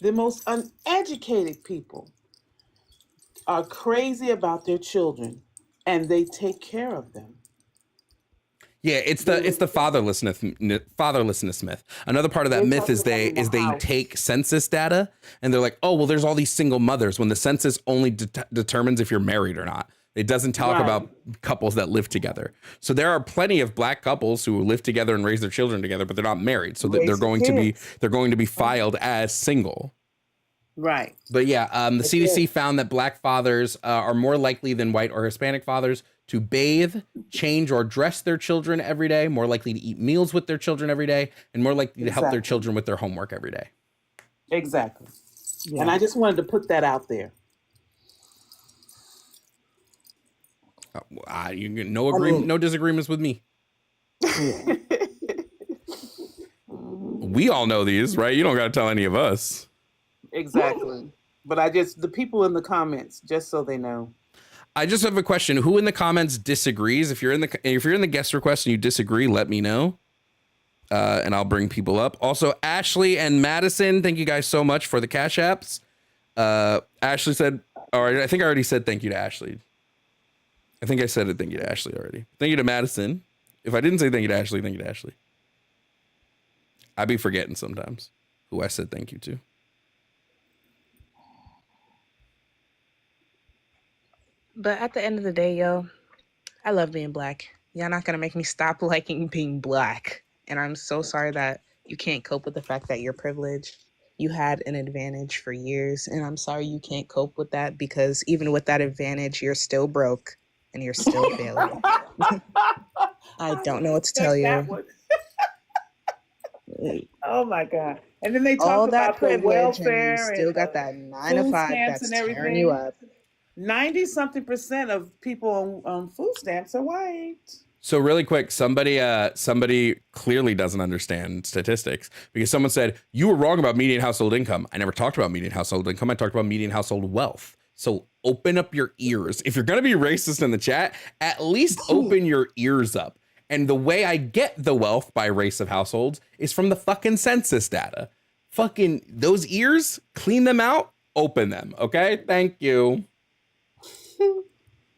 the most uneducated people are crazy about their children, and they take care of them. Yeah, it's the fatherlessness myth. Another part of that myth is they take census data and they're like, oh, well, there's all these single mothers, when the census only determines if you're married or not. It doesn't talk about couples that live together. So there are plenty of black couples who live together and raise their children together, but they're not married. So they're going to be filed as single. Right. But yeah, the CDC found that black fathers are more likely than white or Hispanic fathers to bathe, change, or dress their children every day, more likely to eat meals with their children every day, and more likely to help their children with their homework every day. Exactly. Yeah. And I just wanted to put that out there. No disagreements with me. We all know these, right? You don't got to tell any of us. Exactly. But the people in the comments, just so they know. I just have a question. Who in the comments disagrees? If you're in the guest request and you disagree, let me know. And I'll bring people up. Also, Ashley and Madison, thank you guys so much for the Cash Apps. Ashley said, all right, I think I already said thank you to Ashley. I think I said it. Thank you to Ashley already. Thank you to Madison. If I didn't say thank you to Ashley, thank you to Ashley. I be forgetting sometimes who I said thank you to. But at the end of the day, yo, I love being black. Y'all not gonna make me stop liking being black. And I'm so sorry that you can't cope with the fact that you're privileged. You had an advantage for years, and I'm sorry you can't cope with that, because even with that advantage, you're still broke and you're still failing. I don't know what to tell you. Oh my God. And then they talk all about that privilege, the welfare, and you still got that 9 to 5 that's tearing you up. 90-something% of people on food stamps are white. So really quick, somebody clearly doesn't understand statistics, because someone said, you were wrong about median household income. I never talked about median household income. I talked about median household wealth. So open up your ears. If you're going to be racist in the chat, at least open your ears up. And the way I get the wealth by race of households is from the fucking census data. Fucking those ears, clean them out, open them. Okay. Thank you.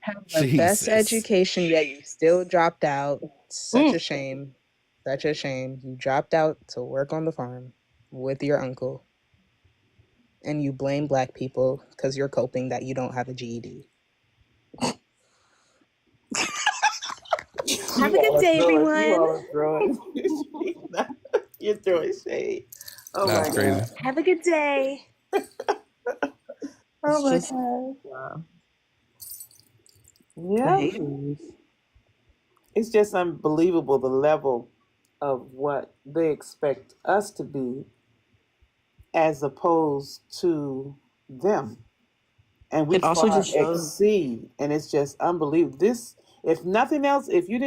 Have the best education, yet you still dropped out. Such a shame. Such a shame. You dropped out to work on the farm with your uncle. And you blame black people because you're coping that you don't have a GED. Have a good day, everyone. You're throwing shade. Oh, that's crazy. Have a good day. Oh It's my just God. the Yeah. haters. It's just unbelievable the level of what they expect us to be as opposed to them. And we It also far just shows. exceed, and it's just unbelievable. This, if nothing else, if you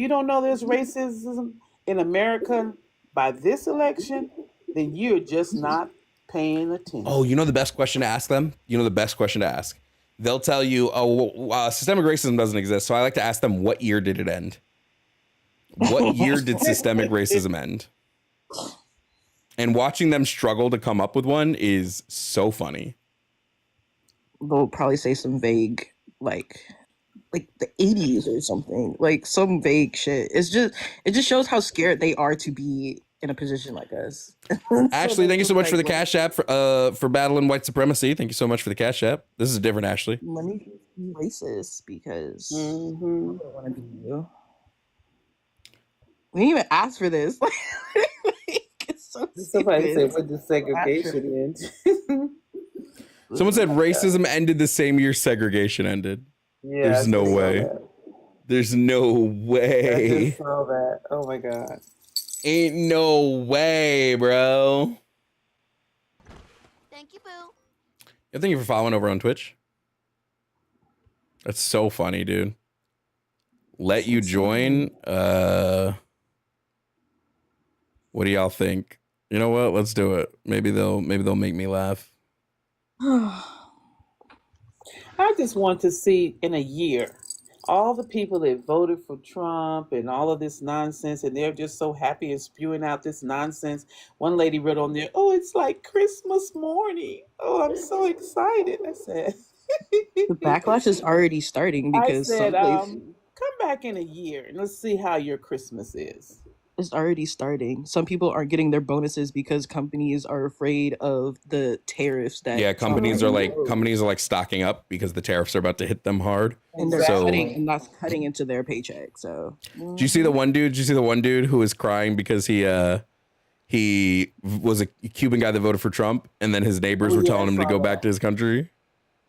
don't know there's racism in America by this election, then you're just not paying attention. Oh, you know the best question to ask them? You know the best question to ask? They'll tell you, systemic racism doesn't exist. So I like to ask them, what year did it end? What year did systemic racism end? And watching them struggle to come up with one is so funny. They'll probably say some vague, like the 80s or something, like some vague shit. It just shows how scared they are to be in a position like us. Ashley, thank you so much for the Cash App for battling white supremacy. Thank you so much for the Cash App. This is a different Ashley. Let me be racist because I Mm-hmm. don't want to be you. We didn't even ask for this. It's so Somebody said, stupid. "What the segregation end?" Someone said racism ended the same year segregation ended. Yeah, There's I no just saw way. that. There's no I way. just saw that. Oh my God. Ain't no way, bro. Thank you, boo. Yeah, thank you for following over on Twitch. That's so funny, dude. Let you join. What do y'all think? You know what? Let's do it. Maybe they'll make me laugh. I just want to see in a year all the people that voted for Trump and all of this nonsense, and they're just so happy and spewing out this nonsense. One lady wrote on there, "Oh, it's like Christmas morning. Oh, I'm so excited." I said, The backlash is already starting because some places come back in a year and let's see how your Christmas is. it's already starting. Some people aren't getting their bonuses because companies are afraid of the tariffs that Yeah, companies are like stocking up because the tariffs are about to hit them hard. and they're So- cutting and that's cutting into their paycheck. So Do you see the one dude? Did you see the one dude who was crying because he was a Cuban guy that voted for Trump, and then his neighbors were telling him to go back to his country?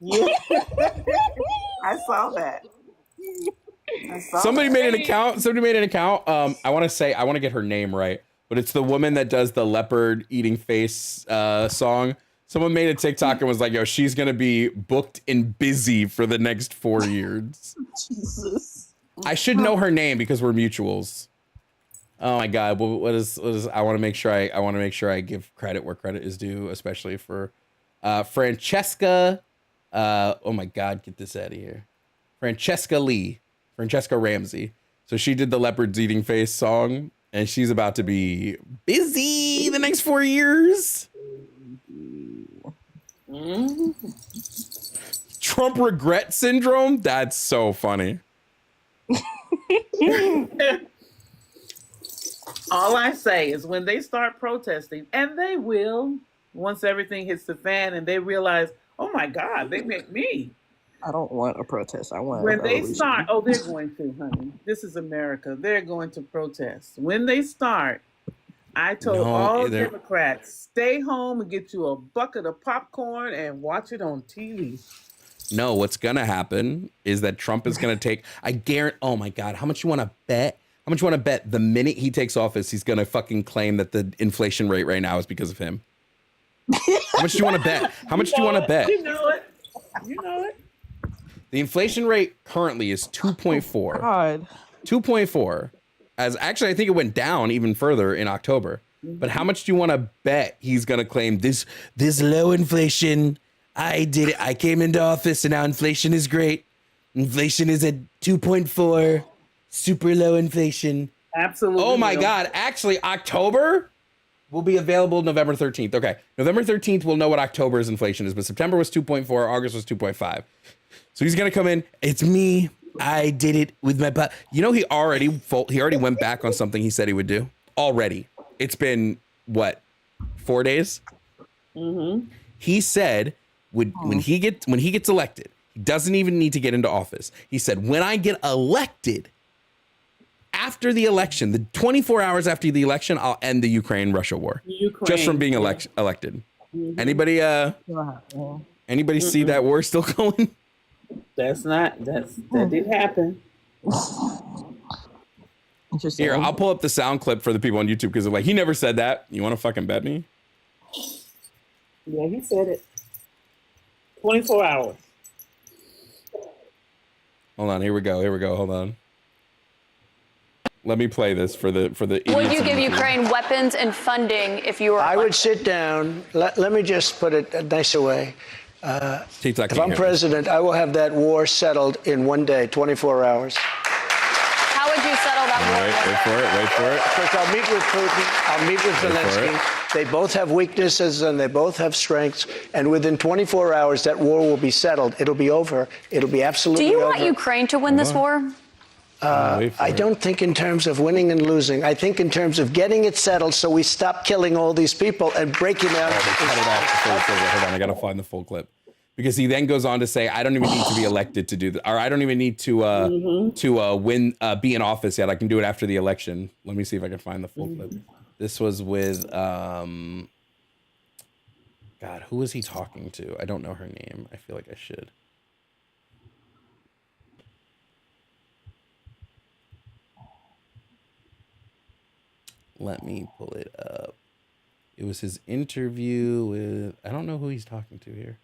Yeah, I saw that. Somebody made an account. I want to get her name right, but it's the woman that does the leopard eating face song. Someone made a TikTok and was like, "Yo, she's gonna be booked and busy for the next 4 years." Jesus. I should know her name because we're mutuals. Oh my God! What is? I want to make sure I give credit where credit is due, especially for Francesca. Oh my God! Get this out of here, Francesca Ramsey. So she did the leopard's eating face song, and she's about to be busy the next 4 years. Trump regret syndrome. That's so funny. All I say is when they start protesting, and they will, once everything hits the fan and they realize, oh my God, they make me. I don't want a protest. I want When a they revolution. start, oh, they're going to, honey. This is America. They're going to protest. When they start, I told all Democrats, stay home and get you a bucket of popcorn and watch it on TV. No, what's going to happen is that Trump is going to take, I guarantee, oh my God, how much you want to bet? How much you want to bet the minute he takes office, he's going to fucking claim that the inflation rate right now is because of him? How much do you want to bet? How much do you want to bet? You know it. You know it. The inflation rate currently is 2.4. God. 2.4. As actually, I think it went down even further in October. But how much do you want to bet he's going to claim this low inflation? I did it. I came into office and now inflation is great. Inflation is at 2.4. Super low inflation. Absolutely. Oh my God. Actually, October will be available November 13th. Okay. November 13th, we'll know what October's inflation is. But September was 2.4. August was 2.5. So he's going to come in. It's me. I did it with my... You know, he already went back on something he said he would do. Already. It's been, what, 4 days? Mm-hmm. He said when he gets elected, he doesn't even need to get into office. He said, when I get elected, after the election, the 24 hours after the election, I'll end the Ukraine-Russia war. Just from being elected. Mm-hmm. Anybody Anybody see that war still going? That did happen. Interesting. Here, I'll pull up the sound clip for the people on YouTube because they're like, he never said that. You want to fucking bet me? Yeah, he said it. 24 hours. Hold on, here we go. Hold on. Let me play this for the. Would you give Ukraine weapons and funding if you were? I would sit down. Let me just put it a nicer way. If I'm president, I will have that war settled in one day, 24 hours. How would you settle that war? Wait for it. Because I'll meet with Putin. I'll meet with Zelensky. They both have weaknesses and they both have strengths. And within 24 hours, that war will be settled. It'll be over. It'll be absolutely over. Do you want Ukraine to win this war? I don't think in terms of winning and losing. I think in terms of getting it settled so we stop killing all these people and breaking down. Hold on, I gotta find the full clip. Because he then goes on to say, I don't even need to be elected to do that. Or I don't even need to be in office yet. I can do it after the election. Let me see if I can find the full clip. This was with, God, who was he talking to? I don't know her name. I feel like I should. Let me pull it up. It was his interview with, I don't know who he's talking to here.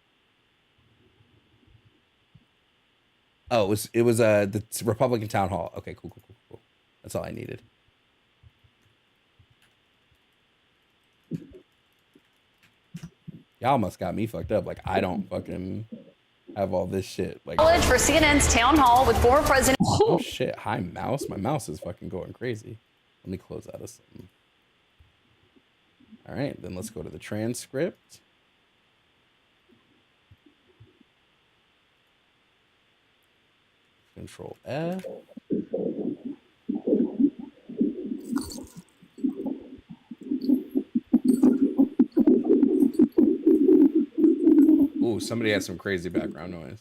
Oh, it was the Republican town hall. Okay, cool. That's all I needed. Y'all must got me fucked up. Like, I don't fucking have all this shit. Like, For CNN's town hall with former President. Oh shit! Hi, mouse. My mouse is fucking going crazy. Let me close out of something. All right, then let's go to the transcript. Control F. Ooh, somebody has some crazy background noise.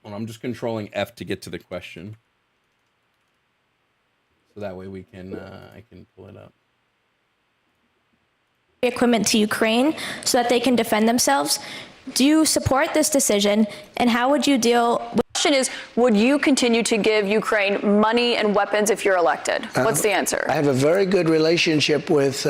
Well, I'm just controlling F to get to the question. So that way we can, I can pull it up. Equipment to Ukraine so that they can defend themselves. Do you support this decision, and how would you deal with? The question is, would you continue to give Ukraine money and weapons if you're elected? What's the answer? I have a very good relationship with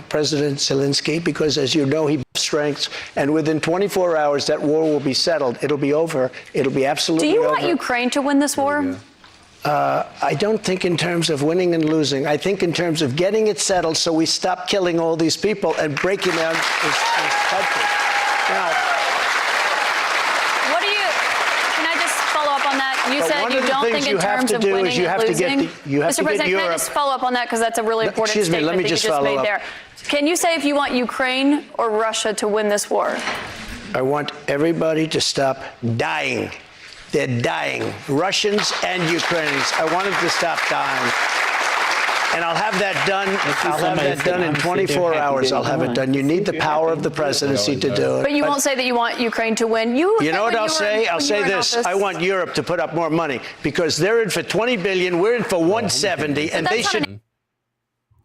President Zelensky because, as you know, he has strengths. And within 24 hours, that war will be settled. It'll be over. It'll be absolutely over. Do you want Ukraine to win this war? I don't think in terms of winning and losing. I think in terms of getting it settled so we stop killing all these people and breaking down this country. Now, can I just follow up on that? You said you don't think in terms of winning and losing. Mr. President, can I just follow up on that because that's a really important statement that you just made there. Can you say if you want Ukraine or Russia to win this war? I want everybody to stop dying. They're dying, Russians and Ukrainians. I want them to stop dying. And I'll have that done. I'll have that done in 24 hours. I'll have it done. You need the power of the presidency to do it. But you won't say that you want Ukraine to win. You know what I'll say? I'll say this. I want Europe to put up more money because they're in for 20 billion. We're in for 170, and they should.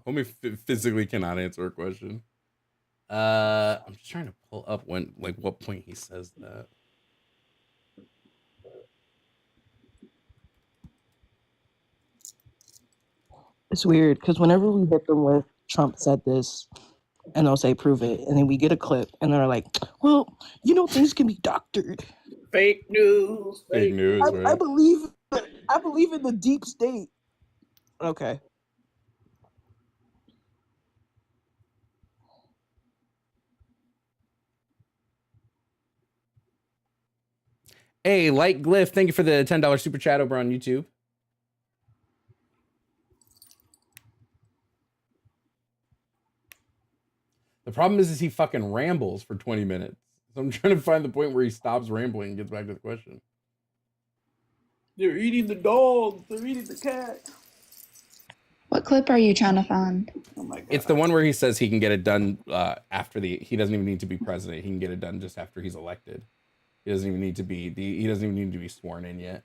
Homie physically cannot answer a question. I'm just trying to pull up what point he says that. It's weird because whenever we hit them with Trump said this, and they'll say prove it, and then we get a clip, and they're like, "Well, you know, things can be doctored." Fake news. Fake news. Right? I believe in the deep state. Okay. Hey, Light Glyph, thank you for the $10 super chat over on YouTube. The problem is he fucking rambles for 20 minutes. So I'm trying to find the point where he stops rambling and gets back to the question. They're eating the dog. They're eating the cat. What clip are you trying to find? Oh my God. It's the one where he says he can get it done after he doesn't even need to be president. He can get it done just after he's elected. He doesn't even need to be sworn in yet.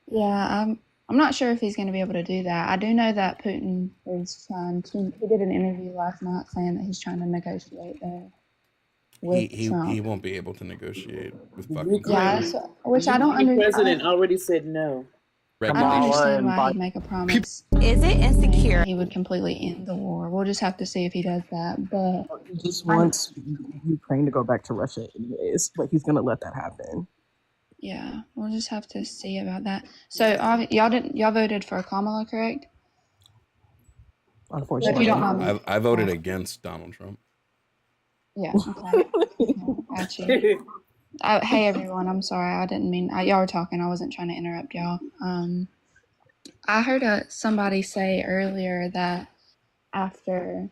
Yeah, I'm not sure if he's going to be able to do that. I do know that Putin is trying to. He did an interview last night saying that he's trying to negotiate there with Trump. He won't be able to negotiate with fucking Yeah, Ukraine. which I don't The understand. president already said no. I don't understand why he'd make a promise. Is it insecure? He would completely end the war. We'll just have to see if he does that. But He just wants Ukraine to go back to Russia anyways, but he's gonna let that happen. yeah, we'll just have to see about that. So y'all voted for Kamala, correct? Unfortunately, If you don't mind. I voted against Donald Trump. Yeah. Okay. Got you. Hey everyone, I'm sorry. I didn't mean y'all were talking. I wasn't trying to interrupt y'all. I heard somebody say earlier that after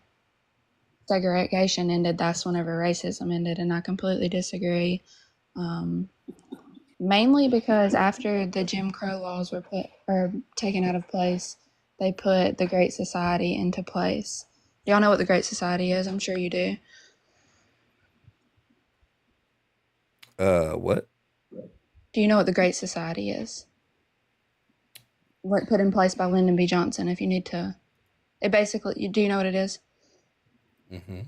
segregation ended, that's whenever racism ended, and I completely disagree. Mainly because after the Jim Crow laws were taken out of place, they put the Great Society into place. Y'all know what the Great Society is? I'm sure you do. What? Do you know what the Great Society is? Put in place by Lyndon B. Johnson. If you need to, it basically. Do you know what it is? Mm-hmm.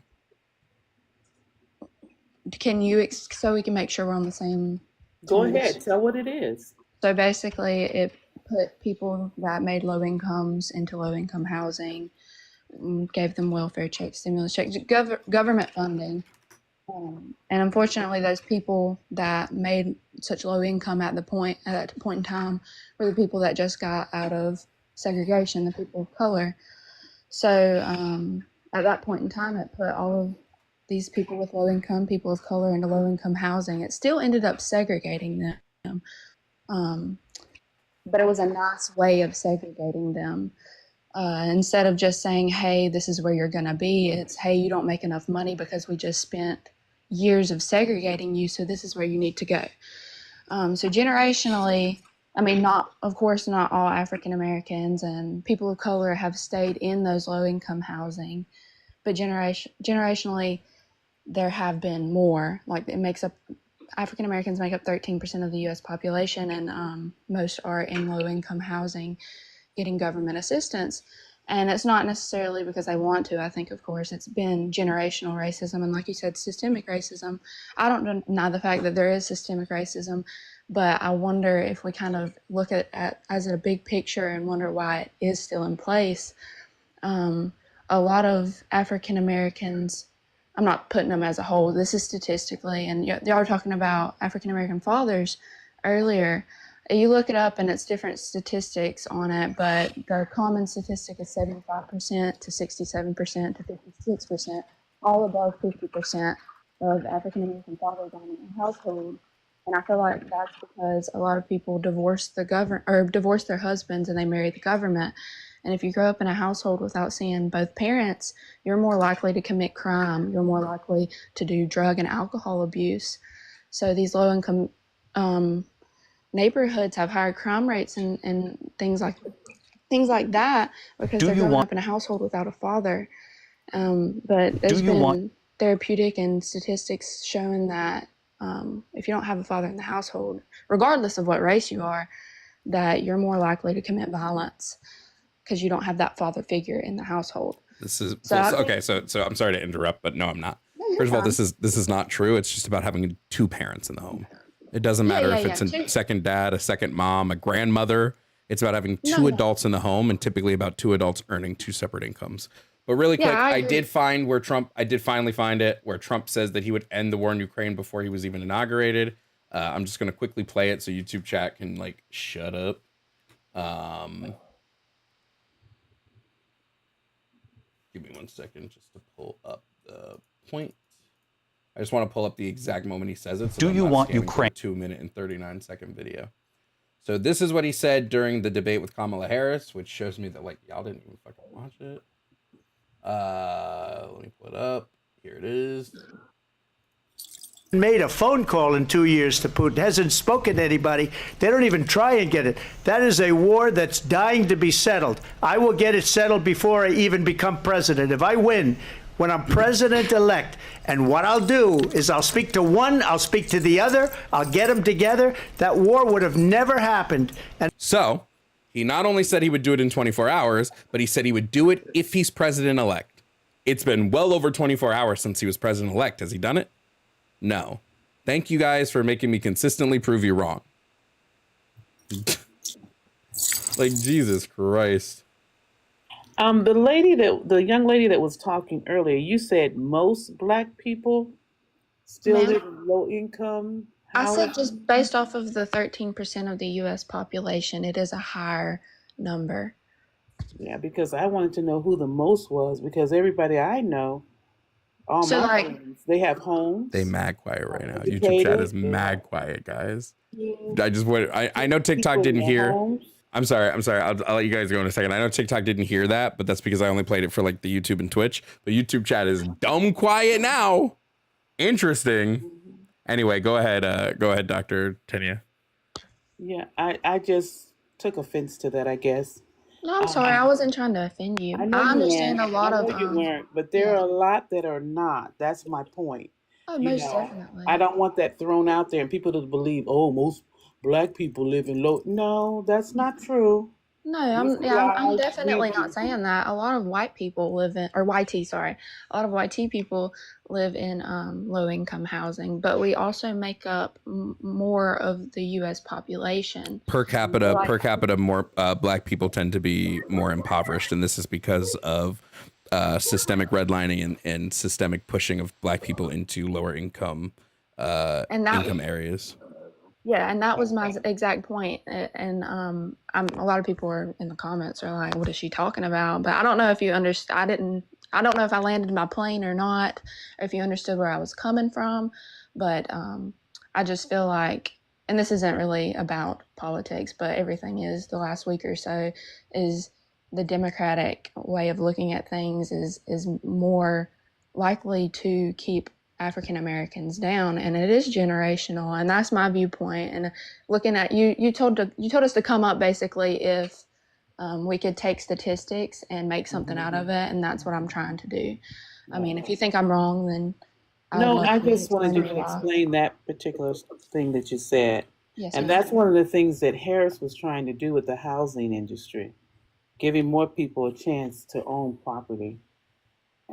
Can you so we can make sure we're on the same? Go ahead. Tell what it is. So basically, it put people that made low incomes into low income housing, gave them welfare checks, stimulus checks, government funding. And unfortunately, those people that made such low income at that point in time were the people that just got out of segregation, the people of color. So at that point in time, it put all of these people with low income, people of color, into low income housing. It still ended up segregating them, but it was a nice way of segregating them. Instead of just saying, hey, this is where you're going to be, it's, hey, you don't make enough money because we just spent years of segregating you, so this is where you need to go. So generationally, I mean, of course, not all African Americans and people of color have stayed in those low income housing, but generationally, there have been more. Like African Americans make up 13% of the U.S. population, and most are in low income housing, getting government assistance. And it's not necessarily because they want to. I think, of course, it's been generational racism. And like you said, systemic racism. I don't deny the fact that there is systemic racism, but I wonder if we kind of look at as a big picture and wonder why it is still in place. A lot of African Americans, I'm not putting them as a whole, this is statistically, and y'all were talking about African American fathers earlier. You look it up and it's different statistics on it, but the common statistic is 75% to 67% to 56%, all above 50% of African American fathers in a household. And I feel like that's because a lot of people divorce their husbands and they marry the government. And if you grow up in a household without seeing both parents, you're more likely to commit crime. You're more likely to do drug and alcohol abuse. So these low-income neighborhoods have higher crime rates and things like that because they're growing up in a household without a father. But there's been therapeutic and statistics showing that if you don't have a father in the household, regardless of what race you are, that you're more likely to commit violence because you don't have that father figure in the household. This is okay. So I'm sorry to interrupt, but no, I'm not. First of all, this is not true. It's just about having two parents in the home. It doesn't matter if it's a second dad, a second mom, a grandmother. It's about having two adults in the home, and typically about two adults earning two separate incomes. But really quick, I did finally find it where Trump says that he would end the war in Ukraine before he was even inaugurated. I'm just going to quickly play it so YouTube chat can shut up. Give me 1 second just to pull up the point. I just want to pull up the exact moment he says it. So do you want Ukraine? 2 minute and 39-second video. So this is what he said during the debate with Kamala Harris, which shows me that y'all didn't even fucking watch it. Let me pull it up. Here it is. Made a phone call in 2 years to Putin, hasn't spoken to anybody. They don't even try and get it. That is a war that's dying to be settled. I will get it settled before I even become president. If I win, when I'm president-elect, and what I'll do is I'll speak to one, I'll speak to the other, I'll get them together. That war would have never happened. And so He not only said he would do it in 24 hours, but he said he would do it if he's president-elect. It's been well over 24 hours since he was president-elect. Has he done it? No. Thank you guys for making me consistently prove you wrong. Like, Jesus Christ. The young lady that was talking earlier, you said most black people still live in low income. I said just based off of the 13% of the U.S. population, it is a higher number. Yeah, because I wanted to know who the most was, because everybody I know, all my friends, they have homes. They mad quiet right now. YouTube chat is mad quiet, guys. I know TikTok didn't hear. I'm sorry. I'll let you guys go in a second. I know TikTok didn't hear that, but that's because I only played it for like the YouTube and Twitch. But YouTube chat is dumb quiet now. Interesting. Anyway, go ahead, Dr. Tenia. Yeah, I just took offense to that, I guess. No, I'm sorry. I wasn't trying to offend you. I understand a lot of you weren't, but there are a lot that are not. That's my point. Oh, most definitely. I don't want that thrown out there and people to believe, oh, most black people live in low. No, that's not true. No, I'm definitely not saying that. A lot of white people live in, or YT, sorry. A lot of YT people live in low income housing, but we also make up more of the U.S. population. Per capita, more black people tend to be more impoverished, and this is because of systemic redlining and systemic pushing of black people into lower income income areas. Yeah, and that was my exact point. And a lot of people are in the comments are like, "What is she talking about?" But I don't know if you understand. I don't know if I landed my plane or not, or if you understood where I was coming from. But I just feel like, and this isn't really about politics, but everything is the last week or so is the Democratic way of looking at things is more likely to keep African Americans down, and it is generational, and that's my viewpoint. And looking at you told us to come up basically if we could take statistics and make something out of it, and that's what I'm trying to do. I mean, if you think I'm wrong, then I just wanted you to explain that particular thing that you said. Yes, and that's one of the things that Harris was trying to do with the housing industry, giving more people a chance to own property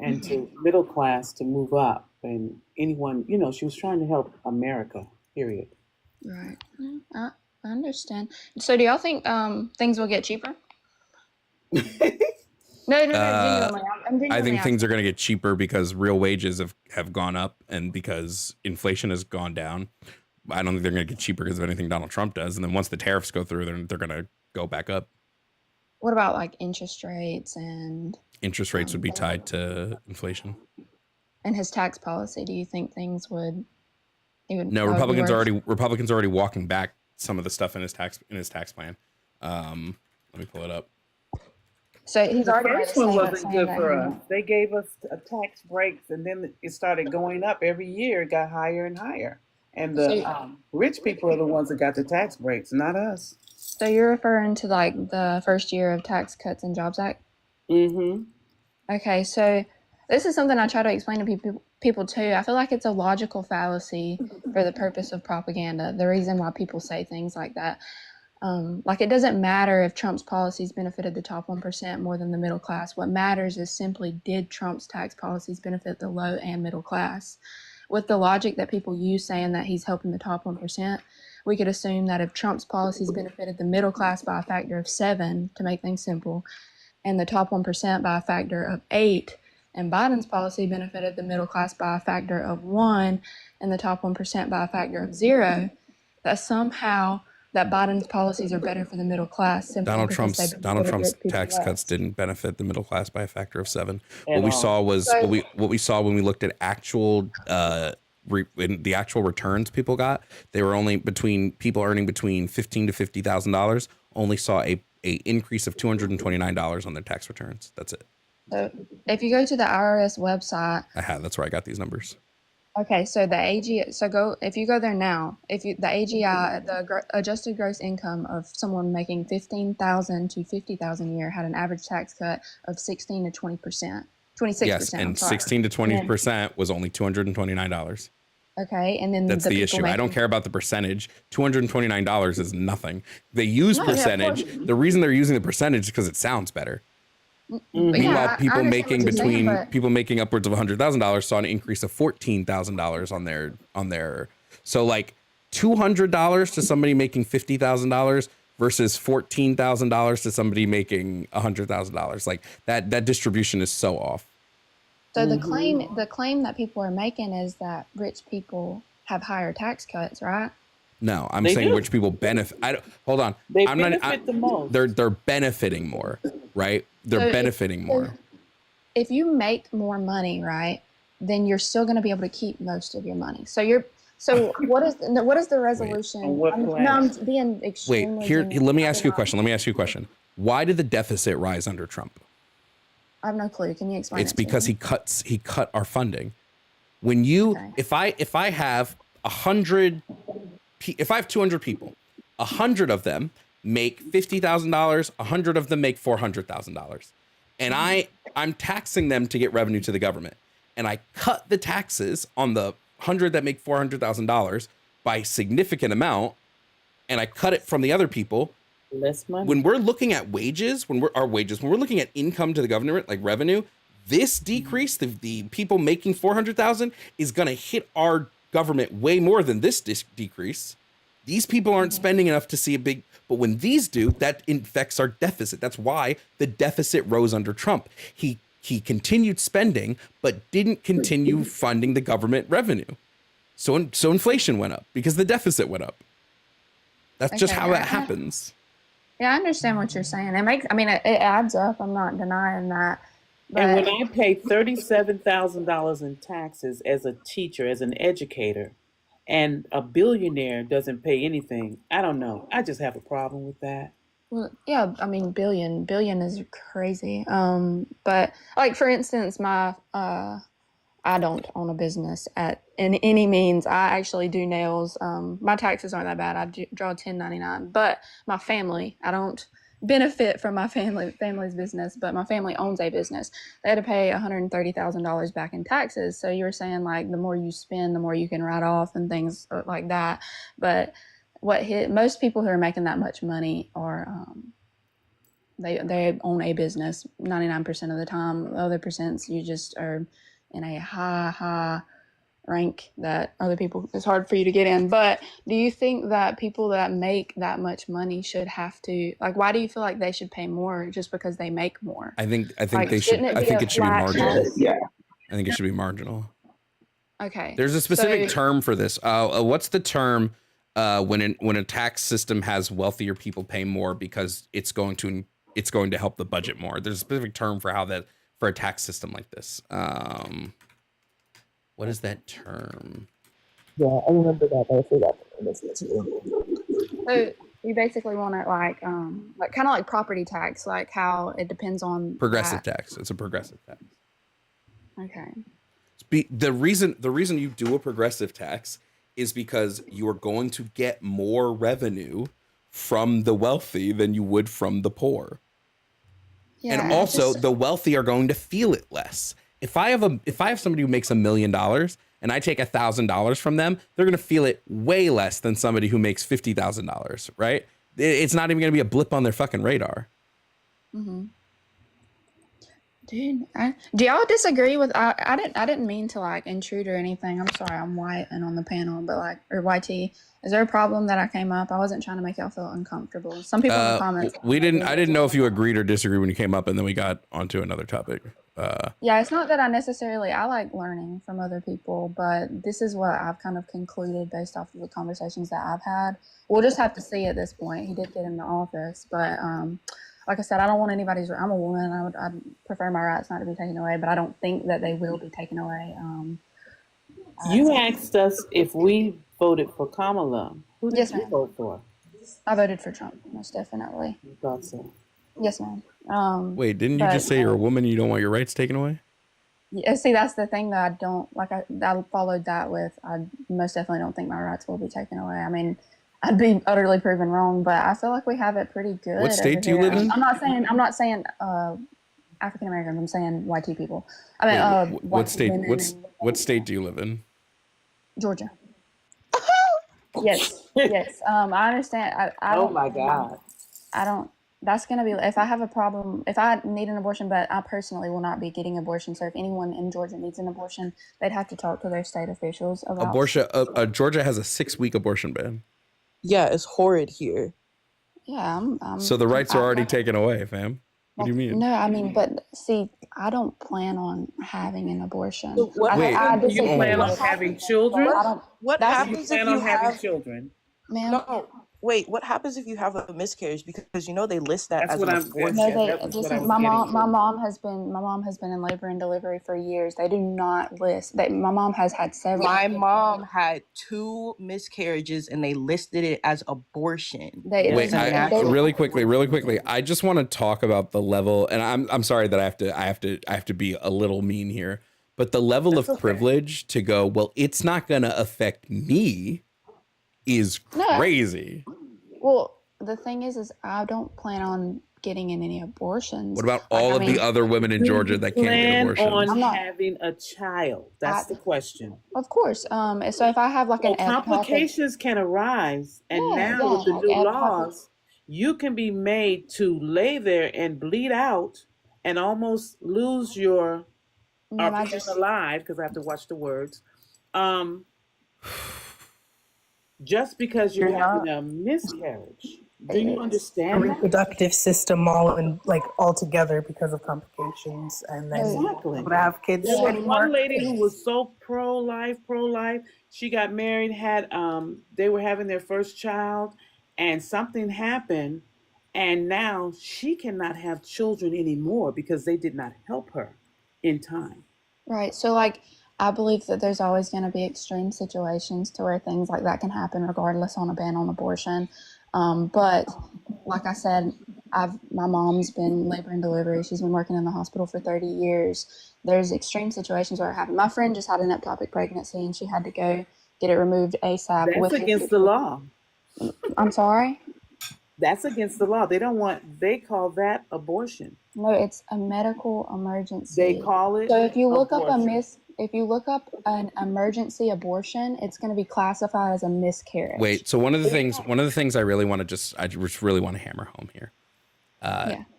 and to middle class to move up. And anyone, she was trying to help America, period. Right. I understand. So do y'all think things will get cheaper? No, genuinely. I think things are going to get cheaper because real wages have gone up and because inflation has gone down. I don't think they're going to get cheaper because of anything Donald Trump does. And then once the tariffs go through, they're going to go back up. What about like interest rates and... Interest rates would be tied to inflation. And his tax policy, do you think things would No, Republicans are already walking back some of the stuff in his tax plan. Let me pull it up. So he's the already first one wasn't good for us. They gave us tax breaks, and then it started going up every year. It got higher and higher, and the rich people are the ones that got the tax breaks, not us. So you're referring to like the first year of Tax Cuts and Jobs Act? Mm-hmm. Okay, so this is something I try to explain to people too. I feel like it's a logical fallacy for the purpose of propaganda. The reason why people say things like that. Like it doesn't matter if Trump's policies benefited the top 1% more than the middle class. What matters is simply, did Trump's tax policies benefit the low and middle class? With the logic that people use saying that he's helping the top 1%, we could assume that if Trump's policies benefited the middle class by a factor of 7, to make things simple, and the top 1% by a factor of 8, and Biden's policy benefited the middle class by a factor of 1, and the top 1% by a factor of 0, that somehow that Biden's policies are better for the middle class. Donald Trump's tax cuts didn't benefit the middle class by a factor of 7. What we saw was what we saw when we looked at actual the actual returns people got. They were only people earning between $15,000 to $50,000 only saw a increase of $229 on their tax returns. That's it. So if you go to the IRS website, that's where I got these numbers. Okay, so if you go there now, the AGI, the adjusted gross income of someone making $15,000 to $50,000 a year had an average tax cut of 16 to 20%, 26%. Yes, and 16 to 20% was only $229. Okay, and then That's the issue. I don't care about the percentage. $229 is nothing. They use percentage. The reason they're using the percentage is because it sounds better. Meanwhile, people making upwards of $100,000 saw an increase of $14,000 on their. So like $200 to somebody making $50,000 versus $14,000 to somebody making $100,000. Like that distribution is so off. So the claim that people are making is that rich people have higher tax cuts, right? No, I'm saying rich people benefit. Hold on. I'm not. The most. They're benefiting more, right? They're benefiting more. If you make more money, right, then you're still going to be able to keep most of your money. So what is the resolution? I'm being extremely. Wait, here. Let me ask you a question. Why did the deficit rise under Trump? I have no clue. Can you explain? It's because he cut our funding. When you, if I have 200 people, 100 of them make $50,000, 100 of them make $400,000, and I'm taxing them to get revenue to the government, and I cut the taxes on the 100 that make $400,000 by a significant amount, and I cut it from the other people. Less money. When we're looking at wages, when we're looking at income to the government, like revenue, this decrease, the people making 400,000 is going to hit our government way more than this decrease. These people aren't spending enough to see a big, but when these do, that affects our deficit. That's why the deficit rose under Trump. He continued spending, but didn't continue funding the government revenue. So inflation went up because the deficit went up. That's just how it happens. Yeah, I understand what you're saying. It adds up. I'm not denying that. But and when I pay $37,000 in taxes as a teacher, as an educator, and a billionaire doesn't pay anything, I don't know. I just have a problem with that. Well, yeah, billion is crazy. But like for instance, I don't own a business in any means. I actually do nails. My taxes aren't that bad. I draw 1099, but my family, I don't benefit from my family's business, but my family owns a business. They had to pay $130,000 back in taxes. So you were saying like the more you spend, the more you can write off and things like that. But most people who are making that much money are they own a business 99% of the time. The other percents you just are in a high rank that other people, it's hard for you to get in. But do you think that people that make that much money should have to, like, why do you feel like they should pay more just because they make more? I think they should. I think it should be marginal. Yeah, I think it should be marginal. Okay. There's a specific term for this. What's the term when a tax system has wealthier people pay more because it's going to help the budget more? There's a specific term for for a tax system like this. What is that term? Yeah, I remember that. I forgot. So you basically want it like kind of like property tax, like how it depends on progressive tax. It's a progressive tax. Okay. The reason you do a progressive tax is because you are going to get more revenue from the wealthy than you would from the poor. Yeah, and also the wealthy are going to feel it less. If I have somebody who makes $1 million and I take $1,000 from them, they're going to feel it way less than somebody who makes $50,000, right? It's not even going to be a blip on their fucking radar. Mm-hmm. Dude, do y'all disagree with? I didn't mean to like intrude or anything. I'm sorry, I'm white and on the panel, but or YT. Is there a problem that I came up? I wasn't trying to make y'all feel uncomfortable. Some people in the comments. I didn't know if you agreed or disagreed when you came up, and then we got onto another topic. Yeah, it's not that I like learning from other people, but this is what I've kind of concluded based off of the conversations that I've had. We'll just have to see at this point. He did get in the office, but like I said, I don't want anybody's. I'm a woman. I'd prefer my rights not to be taken away, but I don't think that they will be taken away. You asked us if we voted for Kamala. Who did you vote for? I voted for Trump, most definitely. You thought so? Yes, ma'am. Wait, didn't you just say you're a woman and you don't want your rights taken away? Yeah, see, that's the thing that I don't like. I followed that with. I most definitely don't think my rights will be taken away. I mean, I'd be utterly proven wrong, but I feel like we have it pretty good. What state do you live in? I'm not saying African Americans. I'm saying YT people. I mean, what state? What state do you live in? Georgia. Yes. I understand. I Oh don't. my God. I don't. That's going to be, if I have a problem, if I need an abortion, but I personally will not be getting abortion. So if anyone in Georgia needs an abortion, they'd have to talk to their state officials about Abortion. Georgia has a 6-week abortion ban. Yeah, it's horrid here. Yeah, so the rights are already taken away, fam. What do you mean? No, I mean, but see, I don't plan on having an abortion. So what Wait, do you plan on having children? What Do you happens if plan you on having have children? Ma'am? No, wait. What happens if you have a miscarriage? Because they list that That's as what an I'm. abortion. No, That's what I was my getting. mom has been in labor and delivery for years. They do not list that. My mom has had several. My mom had 2 miscarriages and they listed it as abortion. Wait, really quickly. I just want to talk about the level, and I'm sorry that I have to be a little mean here, but the level of privilege to go, well, it's not going to affect me is crazy. Well, the thing is I don't plan on getting in any abortions. What about all of the other women in Georgia that can't get abortions? On having a child. That's the question. Of course. So if I have like an complications can arise, and now with the new laws, you can be made to lay there and bleed out and almost lose your alive, because I have to watch the words. Just because you're having a miscarriage. Do you understand? Reproductive system all together because of complications, and then able to have kids There was anymore. one lady who was so pro-life. She got married, they were having their first child, and something happened, and now she cannot have children anymore because they did not help her in time. Right. So I believe that there's always going to be extreme situations to where things like that can happen regardless on a ban on abortion. But like I said, my mom's been labor and delivery. She's been working in the hospital for 30 years. There's extreme situations where it happened. My friend just had an ectopic pregnancy and she had to go get it removed ASAP. That's against the law. I'm sorry? That's against the law. They call that abortion. No, it's a medical emergency. They call it. So if you look up an emergency abortion, it's going to be classified as a miscarriage. Wait, so one of the things I really want to hammer home here.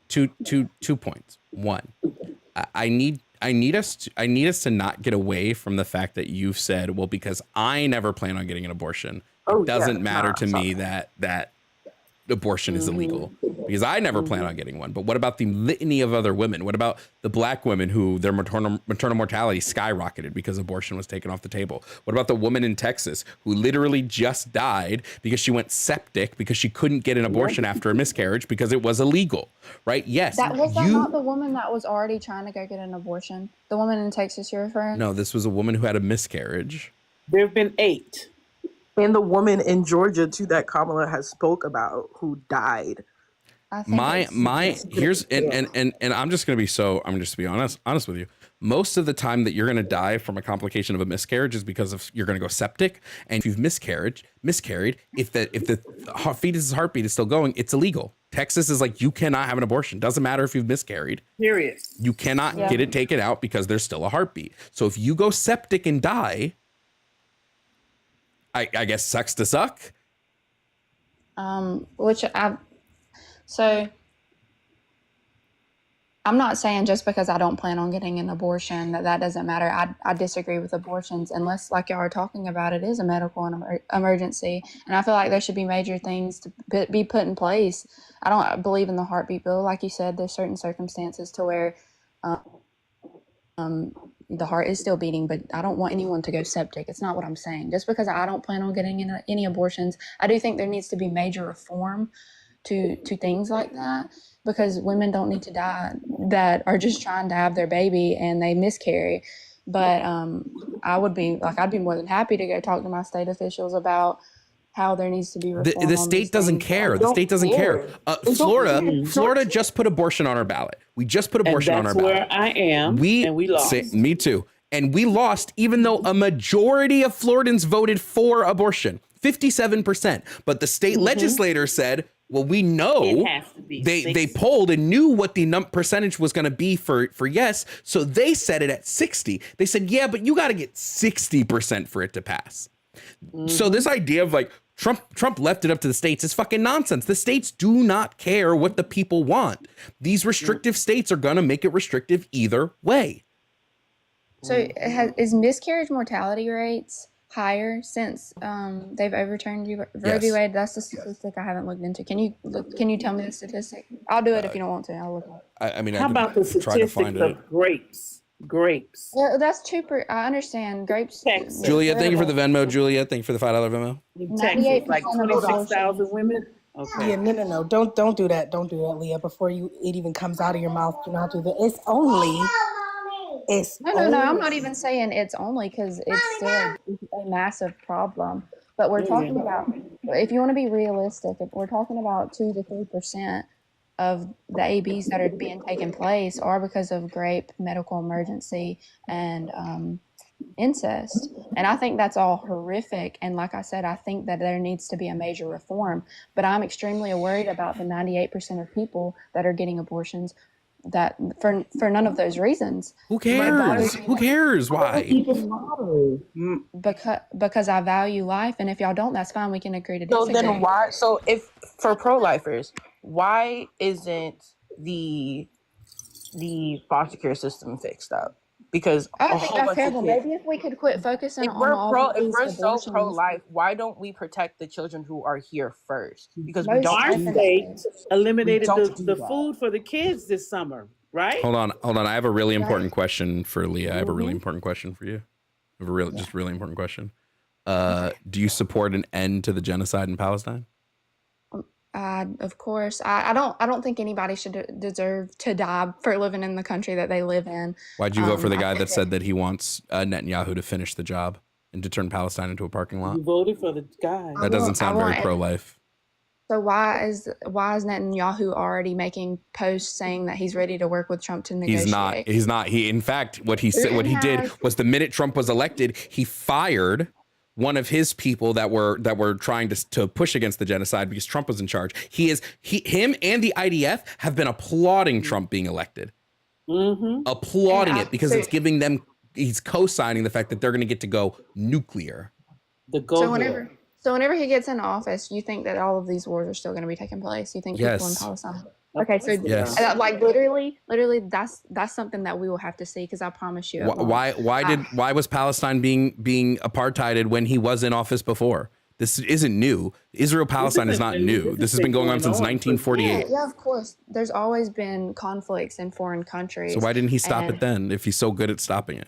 Two points. One, I need us to not get away from the fact that you've said, well, because I never plan on getting an abortion, it doesn't matter to me that abortion is illegal, because I never plan on getting one. But what about the litany of other women? What about the black women who their maternal mortality skyrocketed because abortion was taken off the table? What about the woman in Texas who literally just died because she went septic because she couldn't get an abortion after a miscarriage because it was illegal, right? Yes. That not the woman that was already trying to go get an abortion? The woman in Texas you're referring? No, this was a woman who had a miscarriage. There have been 8. And the woman in Georgia too that Kamala has spoke about who died. Here's and I'm just to be honest with you. Most of the time that you're going to die from a complication of a miscarriage is because you're going to go septic, and if you've miscarried, if the fetus's heartbeat is still going, it's illegal. Texas is like, you cannot have an abortion. Doesn't matter if you've miscarried. Period. You cannot get it taken out because there's still a heartbeat. So if you go septic and die, I guess sucks to suck. So I'm not saying just because I don't plan on getting an abortion that doesn't matter. I disagree with abortions unless, like y'all are talking about, it is a medical emergency. And I feel like there should be major things to be put in place. I don't believe in the heartbeat bill. Like you said, there's certain circumstances to where the heart is still beating, but I don't want anyone to go septic. It's not what I'm saying. Just because I don't plan on getting any abortions, I do think there needs to be major reform to things like that, because women don't need to die that are just trying to have their baby and they miscarry. But I'd be more than happy to go talk to my state officials about how there needs to be reform. The state doesn't care. The state doesn't care. Florida just put abortion on our ballot. We just put abortion on our ballot. That's where I am. And we lost. Me too. And we lost, even though a majority of Floridans voted for abortion, 57%. But the state legislator said, Well, we know It has to be they polled and knew what the percentage was going to be for yes. So they set it at 60. They said, yeah, but you got to get 60% for it to pass. So this idea of like Trump left it up to the states is fucking nonsense. The states do not care what the people want. These restrictive states are going to make it restrictive either way. So is miscarriage mortality rates higher since they've overturned Roe v. Wade? That's the statistic I haven't looked into. Can you tell me the statistic? I'll do it if you don't want to. I'll look up. I mean, how about the statistics of grapes? Yeah, that's cheaper. I understand grapes. Texas. Juliet, thank you for the Venmo. Juliet, thank you for the $5 Venmo. In Texas, like 26,000 women. Okay. Yeah, no. Don't do that. Don't do that, Leah. Before it even comes out of your mouth, do not do that. It's only. No. I'm not even saying it's only because it's still a massive problem. But we're talking about, if you want to be realistic, if we're talking about 2 to 3% of the ABs that are being taken place are because of grape, medical emergency, and incest. And I think that's all horrific. And like I said, I think that there needs to be a major reform. But I'm extremely worried about the 98% of people that are getting abortions that for none of those reasons. Who cares? Who cares? Why? Because I value life, and if y'all don't, that's fine. We can agree to disagree. So then why? So if for pro-lifers, why isn't the foster care system fixed up? Because I don't think that's terrible. Maybe if we could quit focusing on all if we're so pro-life, why don't we protect the children who are here first? Because we don't. Our state eliminated the food for the kids this summer, right? Hold on. I have a really important question for Leah. I have a really important question for you. I have a really important question. Do you support an end to the genocide in Palestine? Of course, I don't think anybody should deserve to die for living in the country that they live in. Why'd you vote for the guy that said that he wants Netanyahu to finish the job and to turn Palestine into a parking lot? You voted for the guy. That doesn't sound very pro-life. So why is Netanyahu already making posts saying that he's ready to work with Trump to negotiate? He's not. He, in fact, what he did was the minute Trump was elected, he fired one of his people that were trying to push against the genocide because Trump was in charge. Him and the IDF have been applauding Trump being elected, applauding it because it's giving them. He's co-signing the fact that they're going to get to go nuclear. So whenever he gets in office, you think that all of these wars are still going to be taking place? You think people in Palestine? Okay, so like literally, that's something that we will have to see because I promise you. Why was Palestine being apartheided when he was in office before? This isn't new. Israel-Palestine is not new. This has been going on since 1948. Yeah, of course. There's always been conflicts in foreign countries. So why didn't he stop it then if he's so good at stopping it?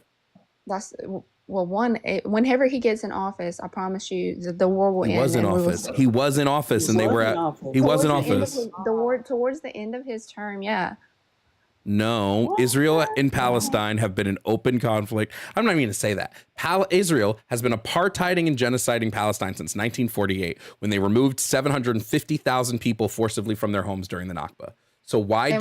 Whenever he gets in office, I promise you the war will end. He was in office. He was in office, and they were at. He was in office. The war towards the end of his term, yeah. No, Israel and Palestine have been in open conflict. I'm not even going to say that. Israel has been apartheiding and genociding Palestine since 1948, when they removed 750,000 people forcibly from their homes during the Nakba. So why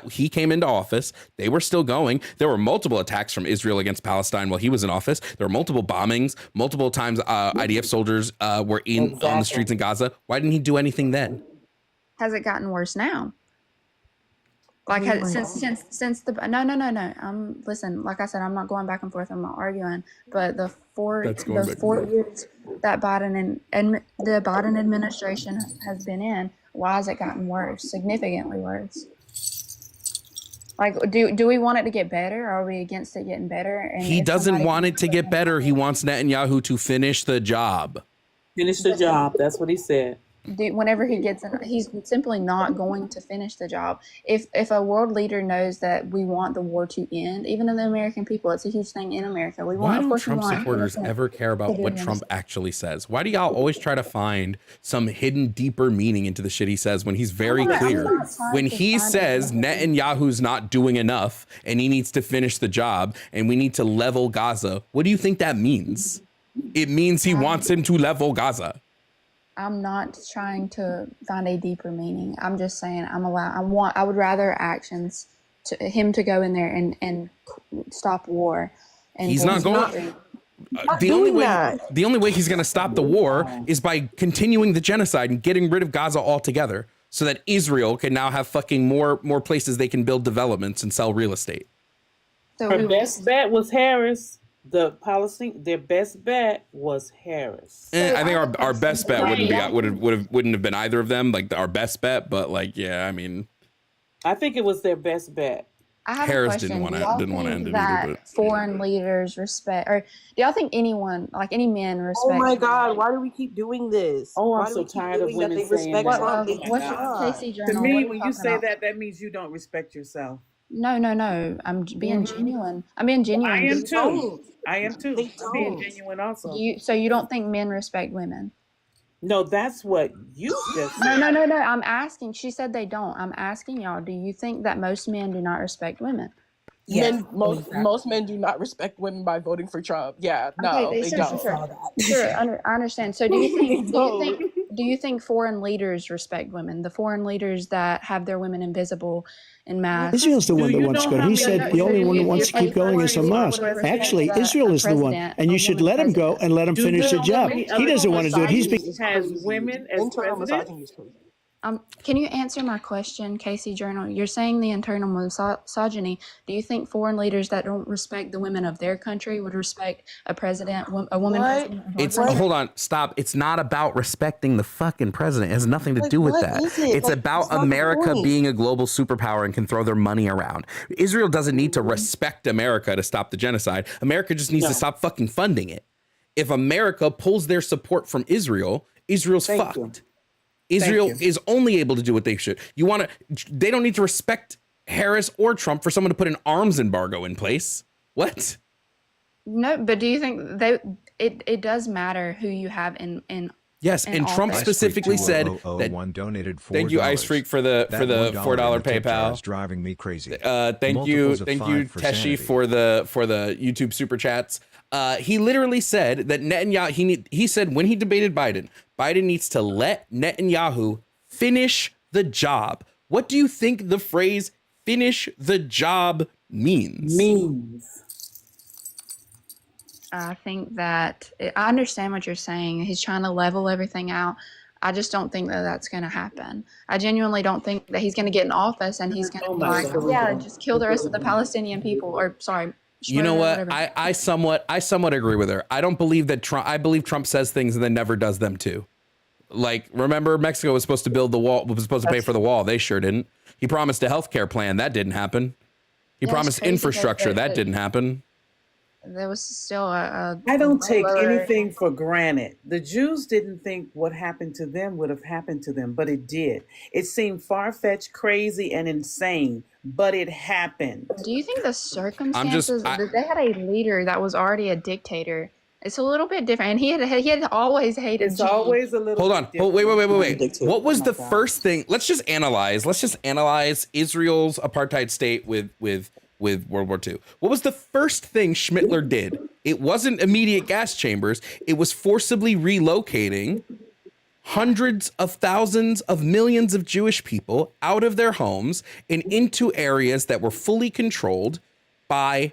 he came into office, they were still going. There were multiple attacks from Israel against Palestine while he was in office. There were multiple bombings, multiple times IDF soldiers were on the streets in Gaza. Why didn't he do anything then? Has it gotten worse now? Like since the listen, like I said, I'm not going back and forth. I'm not arguing. But the 4 years that Biden and the Biden administration has been in, why has it gotten worse? Significantly worse. Like, do we want it to get better? Or are we against it getting better? And he doesn't want it to get better. He wants Netanyahu to finish the job. Finish the job. That's what he said. Whenever he gets in, he's simply not going to finish the job. If a world leader knows that we want the war to end, even in the American people, it's a huge thing in America. Why don't Trump supporters ever care about what Trump actually says? Why do y'all always try to find some hidden, deeper meaning into the shit he says when he's very clear? When he says Netanyahu's not doing enough and he needs to finish the job and we need to level Gaza, what do you think that means? It means he wants him to level Gaza. I'm not trying to find a deeper meaning. I'm just saying I would rather actions to him to go in there and stop war. And he's not going. The only way he's going to stop the war is by continuing the genocide and getting rid of Gaza altogether, so that Israel can now have fucking more places they can build developments and sell real estate. So her best bet was Harris. The policy, their best bet was Harris. I think our best bet wouldn't have been either of them. Like our best bet, but like yeah, I mean, I think it was their best bet. I have Harris a question. didn't want to end it that either. But foreign leaders respect, or do y'all think anyone, like any men, respect? Oh my God! Why do we keep doing this? Oh, I'm so tired of women saying that. What's your Casey Journal? To me, when you say that, that means you don't respect yourself. No. I'm being genuine. I'm being genuine. I am too. I'm being genuine also. So you don't think men respect women? No, that's what you just said. No. I'm asking. She said they don't. I'm asking y'all, do you think that most men do not respect women? Yes. Most men do not respect women by voting for Trump. Yeah, no, okay, they don't. Sure, I understand. So do you think foreign leaders respect women? The foreign leaders that have their women invisible in mass? Israel's the one that wants to go. He said the only one that wants to keep going is Hamas. Actually, Israel is the one, and you should let him go and let him finish the job. He doesn't want to do it. Has women as president. Can you answer my question, Casey Journal? You're saying the internal misogyny. Do you think foreign leaders that don't respect the women of their country would respect a president, a woman president? Hold on, stop. It's not about respecting the fucking president. It has nothing to do with that. It's about America being a global superpower and can throw their money around. Israel doesn't need to respect America to stop the genocide. America just needs to stop fucking funding it. If America pulls their support from Israel, Israel's fucked. Israel is only able to do what they should. They don't need to respect Harris or Trump for someone to put an arms embargo in place. What? No, but do you think it does matter who you have in Yes, and Trump specifically said that. Donated $4. Thank you, Ice Freak, for the $4 PayPal. Driving me crazy. Thank you, Teshi, for the YouTube super chats. He literally said that Netanyahu. He said when he debated Biden needs to let Netanyahu finish the job. What do you think the phrase "finish the job" means? I think that I understand what you're saying. He's trying to level everything out. I just don't think that that's going to happen. I genuinely don't think that he's going to get in office and he's going to just kill the rest of the Palestinian people. Or sorry. You know what? I somewhat agree with her. I don't believe that Trump. I believe Trump says things and then never does them too. Like, remember, Mexico was supposed to build the wall, was supposed to pay for the wall. They sure didn't. He promised a healthcare plan. That didn't happen. He promised infrastructure. That didn't happen. There was still I don't take anything for granted. The Jews didn't think what happened to them would have happened to them, but it did. It seemed far-fetched, crazy, and insane, but it happened. Do you think the circumstances that they had a leader that was already a dictator? It's a little bit different, and he had always hated. It's always a little. Hold on. Wait. What was the first thing? Let's just analyze Israel's apartheid state with World War II. What was the first thing Schmittler did? It wasn't immediate gas chambers. It was forcibly relocating hundreds of thousands of millions of Jewish people out of their homes and into areas that were fully controlled by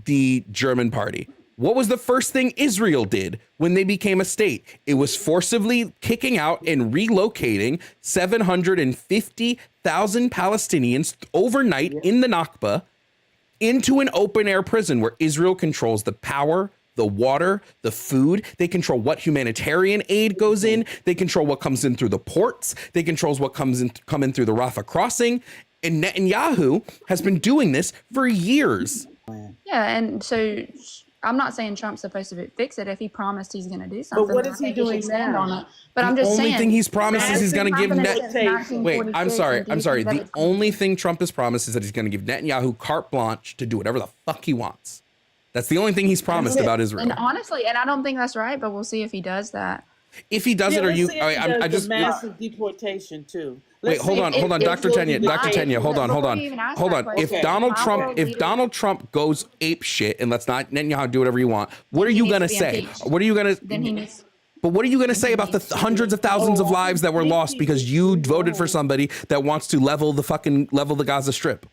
the German party. What was the first thing Israel did when they became a state? It was forcibly kicking out and relocating 750,000 Palestinians overnight in the Nakba into an open air prison where Israel controls the power, the water, the food. They control what humanitarian aid goes in. They control what comes in through the ports. They control what comes in through the Rafah crossing. And Netanyahu has been doing this for years. Yeah, and so I'm not saying Trump's supposed to fix it if he promised he's going to do something. But what is he doing now? But I'm just saying. The only thing he's promised is he's going to give Wait, I'm sorry. The only thing Trump has promised is that he's going to give Netanyahu carte blanche to do whatever the fuck he wants. That's the only thing he's promised about Israel. And honestly, and I don't think that's right, but we'll see if he does that. If he does it, or you, I just massive deportation too. Wait, hold on, Dr. Tenya, hold on. If Donald Trump goes ape shit and let's not Netanyahu do whatever you want, what are you gonna say? What are you gonna? But what are you gonna say about the hundreds of thousands of lives that were lost because you voted for somebody that wants to level the Gaza Strip?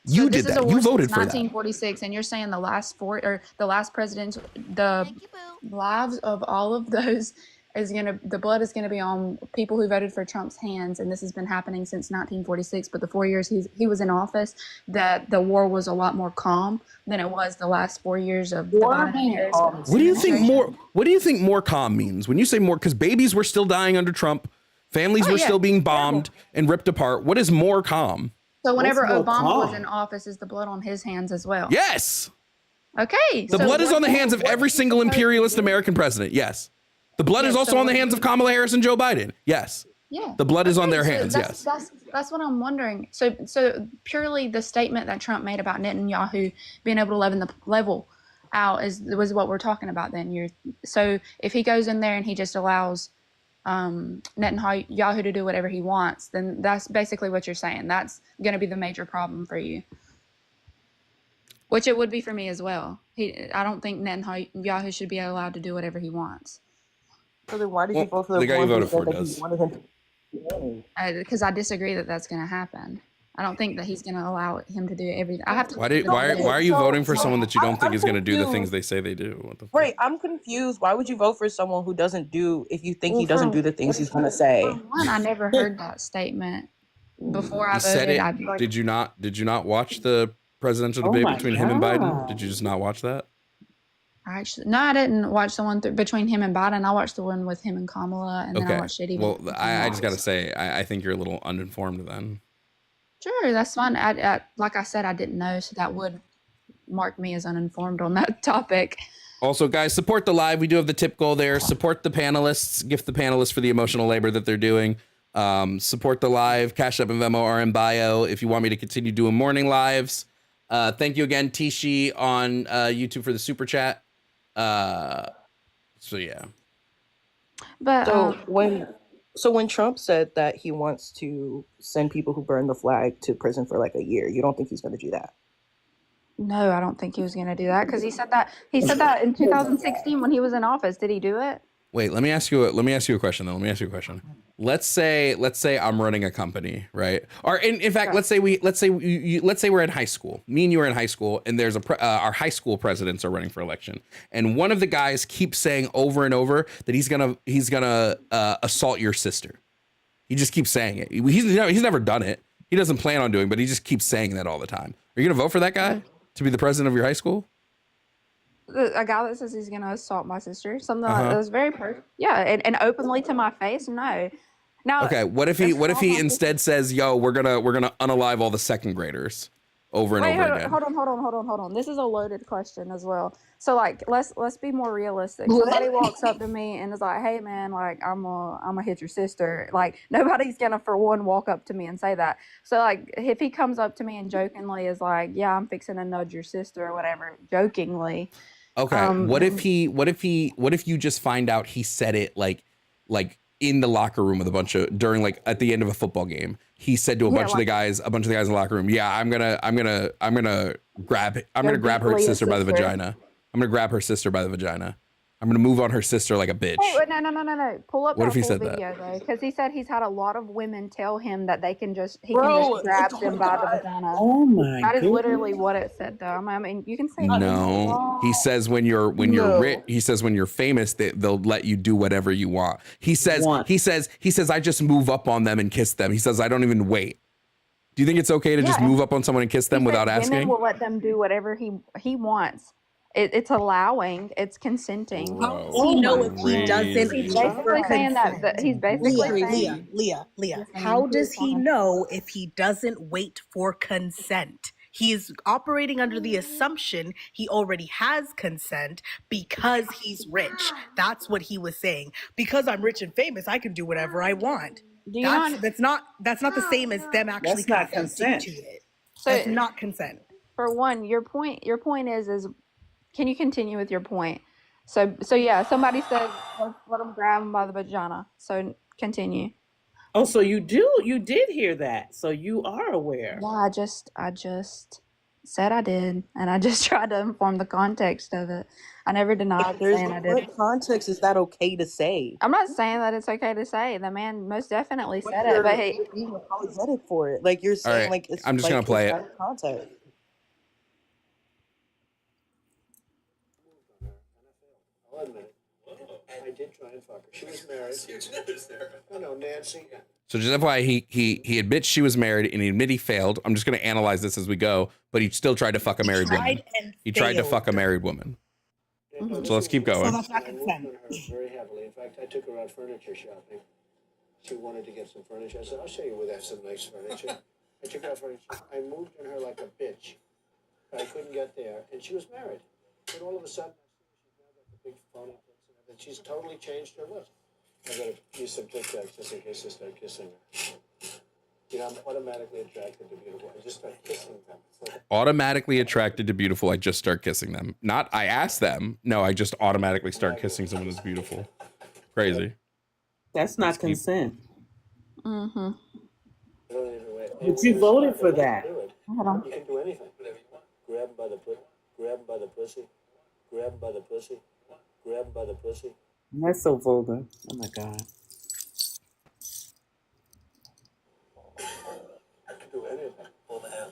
You did that. You voted for that. 1946, and you're saying the last presidents, the lives of all of those the blood is gonna be on people who voted for Trump's hands, and this has been happening since 1946. But the 4 years he was in office, that the war was a lot more calm than it was the last 4 years of the Biden-Harris. What do you think more? What do you think more calm means when you say more? Because babies were still dying under Trump, families were still being bombed and ripped apart. What is more calm? So whenever Obama was in office, is the blood on his hands as well? Yes. Okay. The blood is on the hands of every single imperialist American president. Yes. The blood is also on the hands of Kamala Harris and Joe Biden. Yes. Yeah. The blood is on their hands. Yes. That's what I'm wondering. So purely the statement that Trump made about Netanyahu being able to level out was what we're talking about then. So if he goes in there and he just allows Netanyahu to do whatever he wants, then that's basically what you're saying. That's going to be the major problem for you. Which it would be for me as well. I don't think Netanyahu should be allowed to do whatever he wants. So then why did you vote for the guy you voted for? Because I disagree that that's going to happen. I don't think that he's going to allow him to do everything. I have to. Why are you voting for someone that you don't think is going to do the things they say they do? What the fuck? Right, I'm confused. Why would you vote for someone who doesn't do if you think he doesn't do the things he's going to say? One, I never heard that statement before I voted. Did you not watch the presidential debate between him and Biden? Did you just not watch that? I didn't watch the one between him and Biden. I watched the one with him and Kamala, and then I watched it. Well, I just got to say, I think you're a little uninformed then. Sure, that's fine. Like I said, I didn't know, so that would mark me as uninformed on that topic. Also, guys, support the live. We do have the tip goal there. Support the panelists. Gift the panelists for the emotional labor that they're doing. Support the live. Cash App and Venmo are in bio if you want me to continue doing morning lives. Thank you again, Tishi, on YouTube for the super chat. So yeah. But when Trump said that he wants to send people who burn the flag to prison for like a year, you don't think he's going to do that? No, I don't think he was going to do that because he said that in 2016 when he was in office. Did he do it? Wait, let me ask you a question though. Let's say I'm running a company, right? Or in fact, let's say we're in high school. Me and you are in high school, and there's our high school presidents are running for election, and one of the guys keeps saying over and over that he's gonna assault your sister. He just keeps saying it. He's never done it. He doesn't plan on doing, but he just keeps saying that all the time. Are you gonna vote for that guy to be the president of your high school? A guy that says he's gonna assault my sister, something like that was very and openly to my face. No. Now, okay. What if he instead says, "Yo, we're gonna unalive all the second graders," over and over again? Hold on. This is a loaded question as well. So like, let's be more realistic. Somebody walks up to me and is like, "Hey man, like I'm gonna hit your sister." Like nobody's gonna for one walk up to me and say that. So like, if he comes up to me and jokingly is like, "Yeah, I'm fixing to nudge your sister" or whatever, jokingly. Okay. What if you just find out he said it like in the locker room with during like at the end of a football game, he said to a bunch of the guys in the locker room, "Yeah, I'm gonna grab her sister by the vagina. I'm gonna grab her sister by the vagina. I'm gonna move on her sister like a bitch." Oh, no. Pull up what that if he whole said video that? though, because he said he's had a lot of women tell him that he can just grab them by the vagina. Oh my! That is literally what it said, though. I mean, you can say no. He says when you're rich. He says when you're famous, they'll let you do whatever you want. He says I just move up on them and kiss them. He says I don't even wait. Do you think it's okay to just move up on someone and kiss them without asking? Women will let them do whatever he wants. It's allowing. It's consenting. How does he know if he doesn't? He's basically saying that. He's basically saying, Leah. How does he know if he doesn't wait for consent? He's operating under the assumption he already has consent because he's rich. That's what he was saying. Because I'm rich and famous, I can do whatever I want. That's not the same as them actually consenting to it. So that's not consent. For one, your point is. Can you continue with your point? So yeah, somebody said let them grab him by the vagina. So continue. Oh, so you did hear that. So you are aware. Yeah, I just said I did, and I just tried to inform the context of it. I never denied saying I did. What context is that okay to say? I'm not saying that it's okay to say. The man most definitely But said it, but you're being apologetic for it. Like, you're All saying, right, like, it's I'm just like gonna play it's it. out of context. I'll admit it. I did try and fuck her. She was married. I know, Nancy. So just FYI, he admits she was married and he admit he failed. I'm just going to analyze this as we go, but he still tried to fuck a married woman. He tried to fuck a married woman. Mm-hmm. So let's keep going. So that's not consent. I moved on her very heavily. In fact, I took her out furniture shopping. She wanted to get some furniture. I said, I'll show you where there's some nice furniture. I took her out furniture. I moved on her like a bitch. I couldn't get there. And she was married. And all of a sudden, she's now got the big phony tits and everything. She's totally changed her look. I gotta use some Tic Tacs just in case I start kissing her. You know, I'm automatically attracted to beautiful. I just start kissing them. Like, automatically attracted to beautiful. I just start kissing them. Not I ask them. No, I just automatically start kissing someone who's beautiful. Crazy. That's not consent. Mm-hmm. But you voted for that. Hold on. You can do anything. Grab him by the pussy. Grab him by the pussy. Grab him by the pussy. Grab him by the pussy. That's so vulgar. Oh my God. I can do anything. Hold the hand.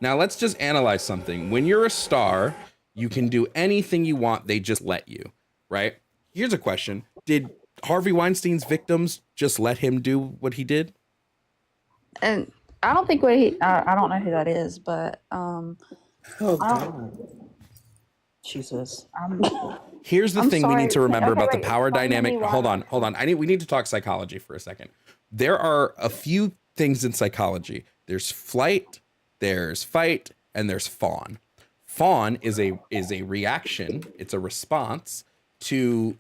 Now let's just analyze something. When you're a star, you can do anything you want. They just let you, right? Here's a question. Did Harvey Weinstein's victims just let him do what he did? And I don't think I don't know who that is, but oh God. Jesus. Here's the thing we need to remember about the wait, power dynamic. Hold on. We need to talk psychology for a second. There are a few things in psychology. There's flight, there's fight, and there's fawn. Fawn is a reaction. It's a response to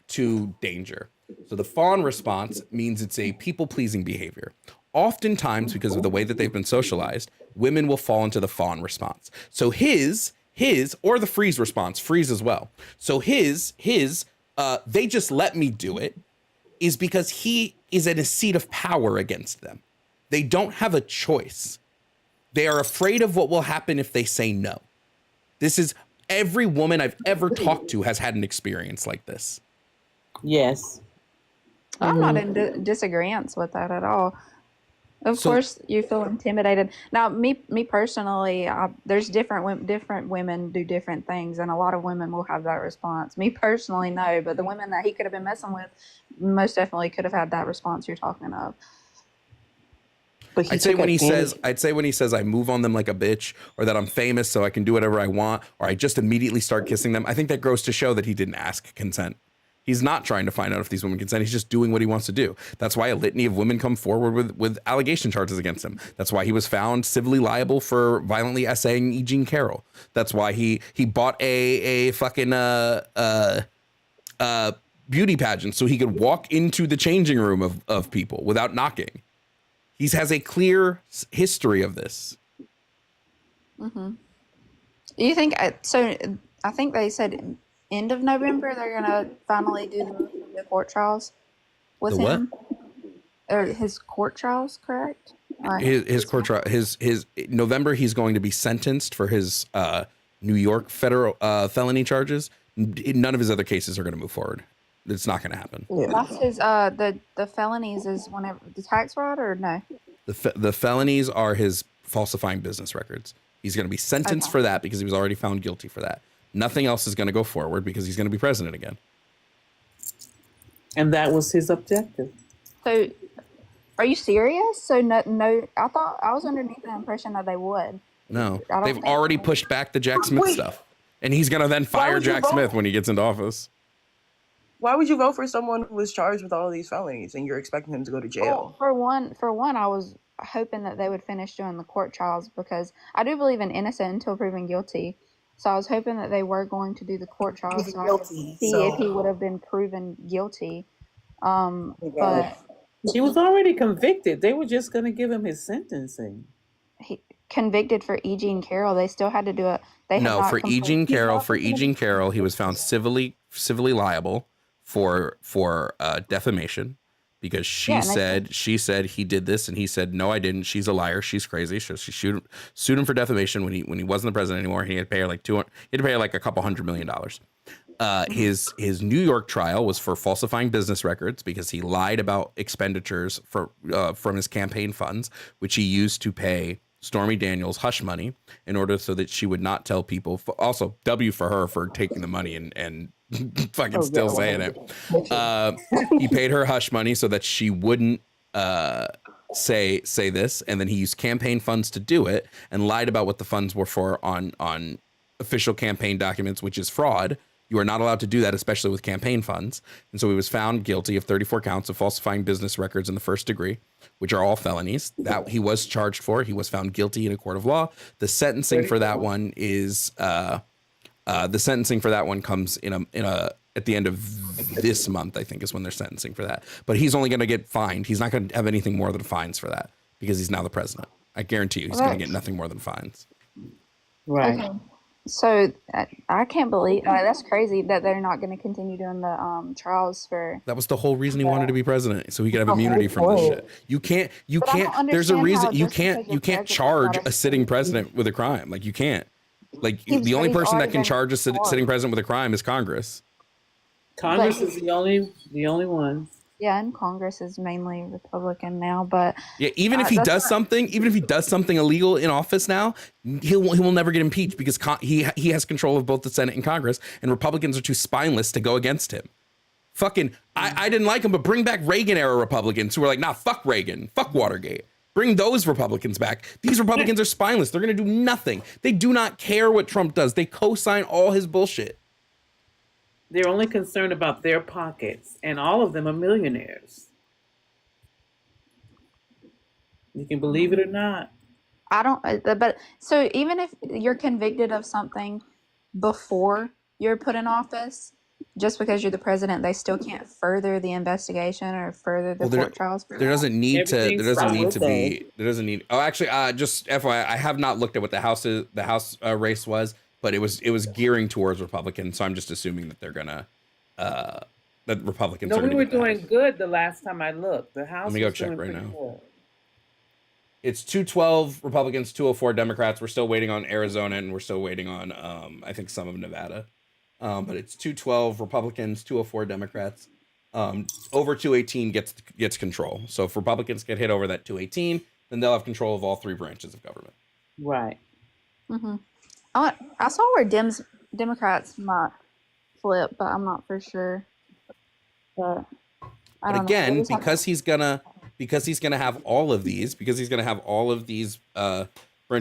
danger. So the fawn response means it's a people-pleasing behavior. Oftentimes, because of the way that they've been socialized, women will fall into the fawn response. So his or the freeze response, freeze as well. So his they just let me do it is because he is in a seat of power against them. They don't have a choice. They are afraid of what will happen if they say no. This is every woman I've ever talked to has had an experience like this. Yes. I'm not in disagreement with that at all. Of course, you feel intimidated. Now, me personally, there's different women do different things, and a lot of women will have that response. Me personally, no, but the women that he could have been messing with most definitely could have had that response you're talking of. I'd say when he says I move on them like a bitch, or that I'm famous so I can do whatever I want, or I just immediately start kissing them, I think that goes to show that he didn't ask consent. He's not trying to find out if these women consent. He's just doing what he wants to do. That's why a litany of women come forward with allegation charges against him. That's why he was found civilly liable for violently essaying E. Jean Carroll. That's why he bought a fucking beauty pageant so he could walk into the changing room of people without knocking. He has a clear history of this. Mm-hmm. You think so? I think they said end of November they're gonna finally do the court trials with him. Or his court trials, correct? His court trial. His November. He's going to be sentenced for his New York federal felony charges. None of his other cases are going to move forward. It's not going to happen. That's his. The felonies is whenever the tax fraud or no? The felonies are his falsifying business records. He's going to be sentenced for that because he was already found guilty for that. Nothing else is going to go forward because he's going to be president again. And that was his objective. So, are you serious? So no. I thought I was underneath the impression that they would. No, they've already pushed back the Jack Smith stuff, and he's going to then fire Jack Smith when he gets into office. Why would you vote for someone who was charged with all of these felonies and you're expecting him to go to jail? Well, for one, I was hoping that they would finish doing the court trials because I do believe in innocent until proven guilty. So I was hoping that they were going to do the court trials so I could see if he would have been proven guilty. But he was already convicted. They were just going to give him his sentencing. He convicted for E. Jean Carroll. They still had to do it. For E. Jean Carroll, he was found civilly liable for defamation. because she said he did this, and he said, no, I didn't. She's a liar. She's crazy. So she sued him for defamation when he wasn't the president anymore. He had to pay her like a couple $100 million. His New York trial was for falsifying business records because he lied about expenditures from his campaign funds, which he used to pay Stormy Daniels hush money in order so that she would not tell people. Also, W for her for taking the money and fucking saying it. He paid her hush money so that she wouldn't say this, and then he used campaign funds to do it and lied about what the funds were for on official campaign documents, which is fraud. You are not allowed to do that, especially with campaign funds. And so he was found guilty of 34 counts of falsifying business records in the first degree, which are all felonies that he was charged for. He was found guilty in a court of law. The sentencing for that one is comes in a at the end of this month, I think, is when they're sentencing for that. But he's only going to get fined. He's not going to have anything more than fines for that because he's now the president. I guarantee you, he's going to get nothing more than fines. Right. Okay. So I can't believe that's crazy that they're not going to continue doing the trials for. That was the whole reason he wanted to be president, so he could have immunity from this shit. You can't. There's a reason you can't charge a sitting president with a crime. Like you can't. Like the only person that can charge a sitting president with a crime is Congress. Congress is the only one. Yeah, and Congress is mainly Republican now, but yeah, even if he does something illegal in office now, he will never get impeached because he has control of both the Senate and Congress, and Republicans are too spineless to go against him. Fucking, I didn't like him, but bring back Reagan era Republicans who were like, nah, fuck Reagan, fuck Watergate. Bring those Republicans back. These Republicans are spineless. They're gonna do nothing. They do not care what Trump does. They co-sign all his bullshit. They're only concerned about their pockets, and all of them are millionaires. You can believe it or not. I don't. But so even if you're convicted of something before you're put in office, just because you're the president, they still can't further the investigation or further the court trials. There doesn't need to be. Oh, actually, just FYI, I have not looked at what the House race was. But it was gearing towards Republicans, so I'm just assuming that they're gonna that Republicans. No, we were doing good the last time I looked. The House. Let me go check right now. Good. It's 212 Republicans, 204 Democrats. We're still waiting on Arizona, and we're still waiting on I think some of Nevada. But it's 212 Republicans, 204 Democrats. Over 218 gets control. So if Republicans get hit over that 218, then they'll have control of all three branches of government. Right. Mm-hmm. I saw where Democrats might flip, but I'm not for sure. But again, because he's gonna have all of these, branches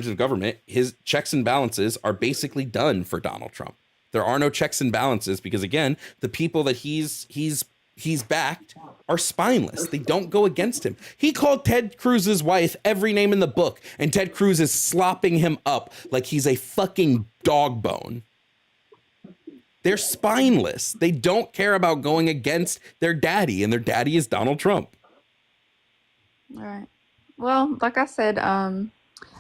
of government, his checks and balances are basically done for Donald Trump. There are no checks and balances because, again, the people that he's backed are spineless. They don't go against him. He called Ted Cruz's wife every name in the book, and Ted Cruz is slopping him up like he's a fucking dog bone. They're spineless. They don't care about going against their daddy, and their daddy is Donald Trump. All right. Well, like I said, I'm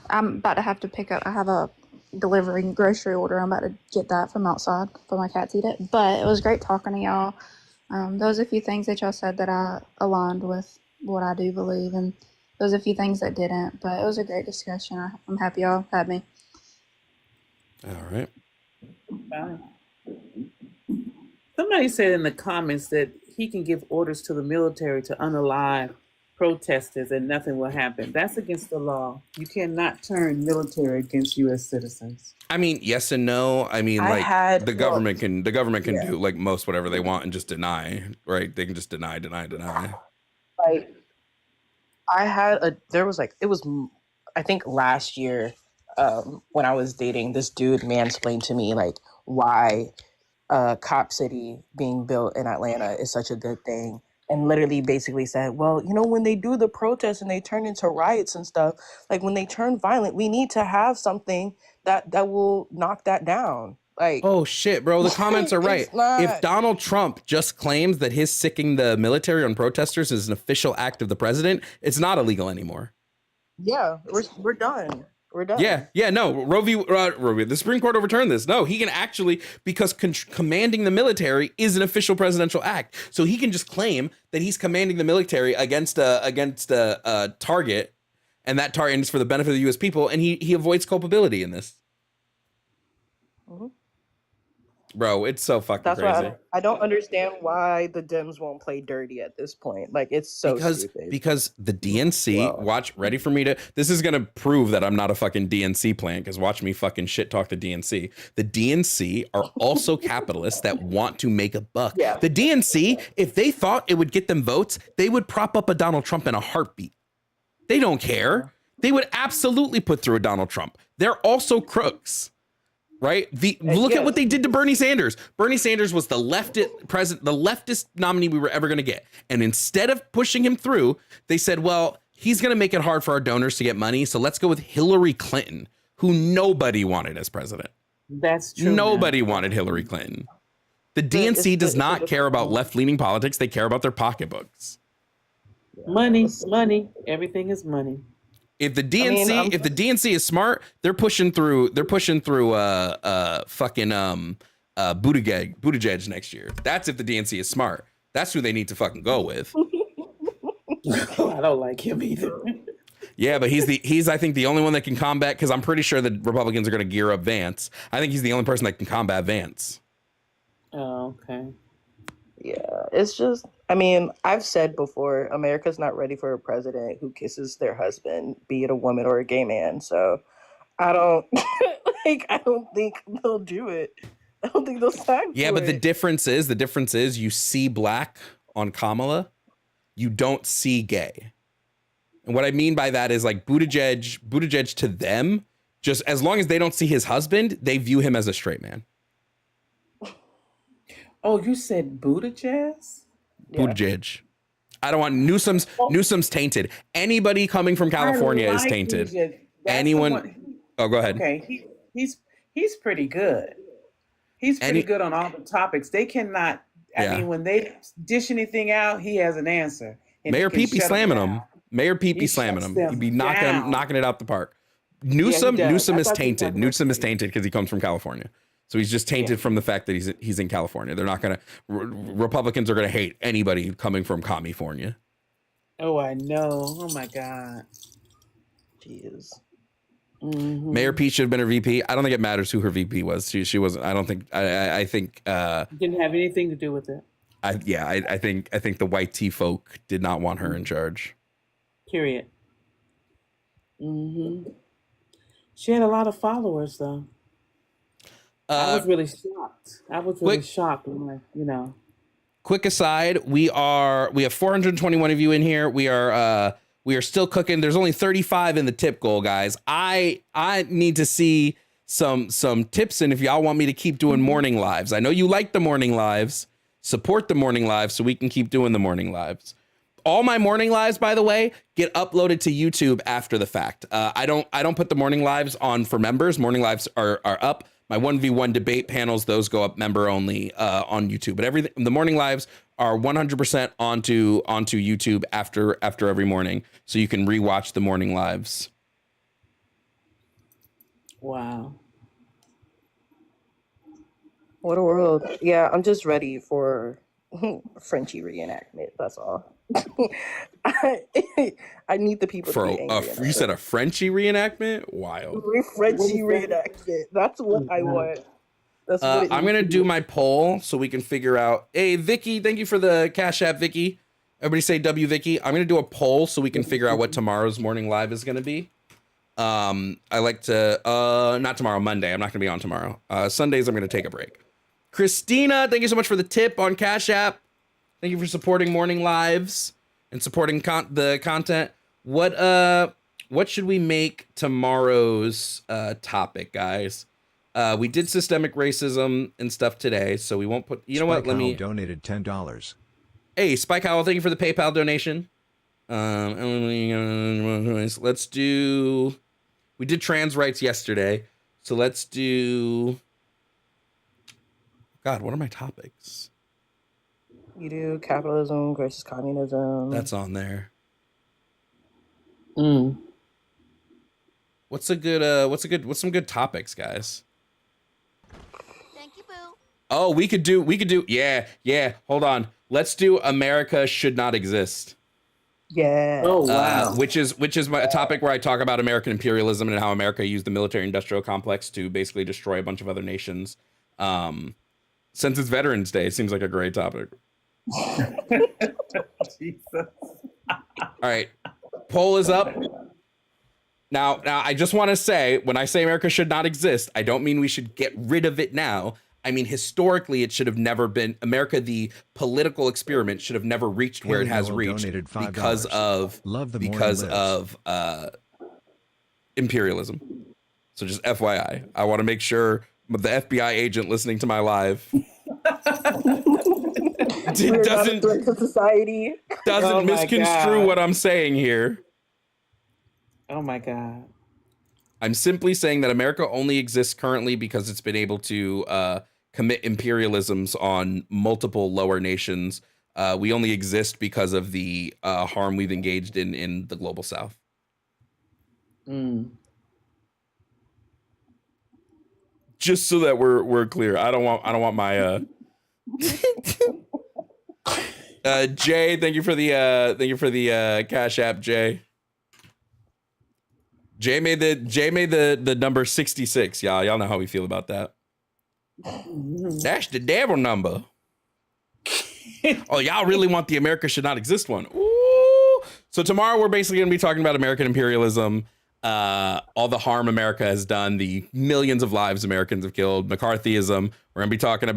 about to have to pick up. I have a delivering grocery order. I'm about to get that from outside for my cat to eat it. But it was great talking to y'all. There was a few things that y'all said that I aligned with what I do believe, and there was a few things that didn't, but it was a great discussion. I'm happy y'all had me. All right. Bye. Somebody said in the comments that he can give orders to the military to unalive protesters and nothing will happen. That's against the law. You cannot turn military against U.S. citizens. I mean, yes and no. I mean, the government can do like most whatever they want and just deny, right? They can just deny. Like, I think last year when I was dating, this dude mansplained to me like why Cop City being built in Atlanta is such a good thing. And literally basically said, well, when they do the protests and they turn into riots and stuff, like when they turn violent, we need to have something that will knock that down. Like, oh shit, bro, the comments are right. If Donald Trump just claims that his sicking the military on protesters is an official act of the president, it's not illegal anymore. Yeah, we're done. We're done. No, Roe v. The Supreme Court overturned this. No, he can actually, because commanding the military is an official presidential act, so he can just claim that he's commanding the military against a target, and that target is for the benefit of the U.S. people, and he avoids culpability in this. Mm-hmm. Bro, it's so fucking crazy. Why I don't understand why the Dems won't play dirty at this point. Like, it's so stupid. Because the DNC, ready for me to, this is going to prove that I'm not a fucking DNC plant, because watch me fucking shit talk the DNC. The DNC are also capitalists that want to make a buck. Yeah. The DNC, if they thought it would get them votes, they would prop up a Donald Trump in a heartbeat. They don't care. They would absolutely put through a Donald Trump. They're also crooks. Right? Look at what they did to Bernie Sanders. Bernie Sanders was the leftist nominee we were ever going to get. And instead of pushing him through, they said, well, he's going to make it hard for our donors to get money. So let's go with Hillary Clinton, who nobody wanted as president. That's true. Nobody wanted Hillary Clinton. The DNC does not care about left-leaning politics. They care about their pocketbooks. Money. Everything is money. If the DNC is smart, they're pushing through fucking Buttigieg next year. That's if the DNC is smart. That's who they need to fucking go with. I don't like him either. Yeah, but he's I think the only one that can combat, because I'm pretty sure the Republicans are going to gear up Vance. I think he's the only person that can combat Vance. Oh, okay. Yeah, it's just, I mean, I've said before, America's not ready for a president who kisses their husband, be it a woman or a gay man. So I don't think they'll do it. I don't think they'll sign. Yeah, but the difference is you see black on Kamala, you don't see gay. And what I mean by that is, like, Buttigieg to them, just as long as they don't see his husband, they view him as a straight man. Oh, you said Buttigieg? Buttigieg. I don't want Newsom's tainted. Anybody coming from California is tainted. Anyone? Go ahead. Okay, he's pretty good. He's pretty good on all the topics. They cannot. I mean, when they dish anything out, he has an answer. Mayor Pete be slamming him. Mayor Pete be slamming him. He'd be knocking it out the park. Newsom is tainted. Newsom is tainted because he comes from California. So he's just tainted from the fact that he's in California. They're not gonna. Republicans are gonna hate anybody coming from California. Oh, I know. Oh my God. Jeez. Mm-hmm. Mayor Pete should have been her VP. I don't think it matters who her VP was. She wasn't. I don't think. I think. Didn't have anything to do with it. I think the white tea folk did not want her in charge. Period. Mm-hmm. She had a lot of followers, though. I was really shocked. When Quick aside, we have 421 of you in here. We are still cooking. There's only 35 in the tip goal, guys. I need to see some tips, and if y'all want me to keep doing morning lives. I know you like the morning lives. Support the morning lives so we can keep doing the morning lives. All my morning lives, by the way, get uploaded to YouTube after the fact. I don't put the morning lives on for members. Morning lives are up. My 1v1 debate panels, those go up member only on YouTube. But everything, the morning lives are 100% onto YouTube after every morning, so you can rewatch the morning lives. Wow. What a world. Yeah, I'm just ready for Frenchie reenactment. That's all. I need the people to be angry. You said a Frenchie reenactment? Wild. Frenchie reenactment. That's what I want. That's what I'm gonna do my poll so we can figure out. Hey, Vicky, thank you for the Cash App, Vicky. Everybody say W Vicky. I'm gonna do a poll so we can figure out what tomorrow's morning live is gonna be. I like to not tomorrow, Monday. I'm not gonna be on tomorrow. Sundays I'm gonna take a break. Christina, thank you so much for the tip on Cash App. Thank you for supporting morning lives and supporting the content. What should we make tomorrow's topic, guys? We did systemic racism and stuff today, so we won't put. You know what? Let me donated $10. Hey, Spike Howell, thank you for the PayPal donation. Let's do. We did trans rights yesterday, so let's do. God, what are my topics? You do capitalism versus communism. That's on there. what's some good topics, guys? Thank you, Boo. Oh, we could do, yeah. Hold on. Let's do America Should Not Exist. Yeah. Oh, wow. Which is a topic where I talk about American imperialism and how America used the military-industrial complex to basically destroy a bunch of other nations. Since it's Veterans Day, it seems like a great topic. Jesus. All right, poll is up. Now, I just want to say, when I say America should not exist, I don't mean we should get rid of it now. I mean, historically, it should have never been, America, the political experiment, should have never reached where it has reached because of imperialism. So just FYI, I want to make sure the FBI agent listening to my live doesn't to society. Doesn't misconstrue what I'm saying here. Oh my God. I'm simply saying that America only exists currently because it's been able to commit imperialisms on multiple lower nations. We only exist because of the harm we've engaged in the global South. Just so that we're clear, I don't want my Jay. Thank you for the Cash App, Jay. Jay made the number 66. Y'all know how we feel about that. That's the devil number. Oh, y'all really want the America Should Not Exist one? Ooh. So tomorrow we're basically going to be talking about American imperialism, all the harm America has done, the millions of lives Americans have killed, McCarthyism. We're going to be talking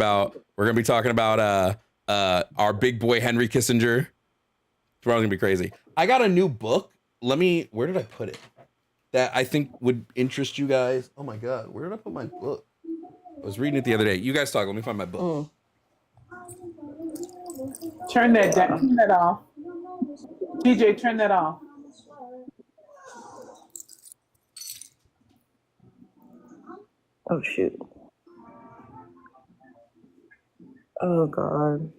about our big boy Henry Kissinger. Tomorrow's going to be crazy. I got a new book. Where did I put it? That I think would interest you guys. Oh my God, where did I put my book? I was reading it the other day. You guys talk. Let me find my book. Turn that down. Turn that off. DJ, turn that off. Oh shoot. Oh God.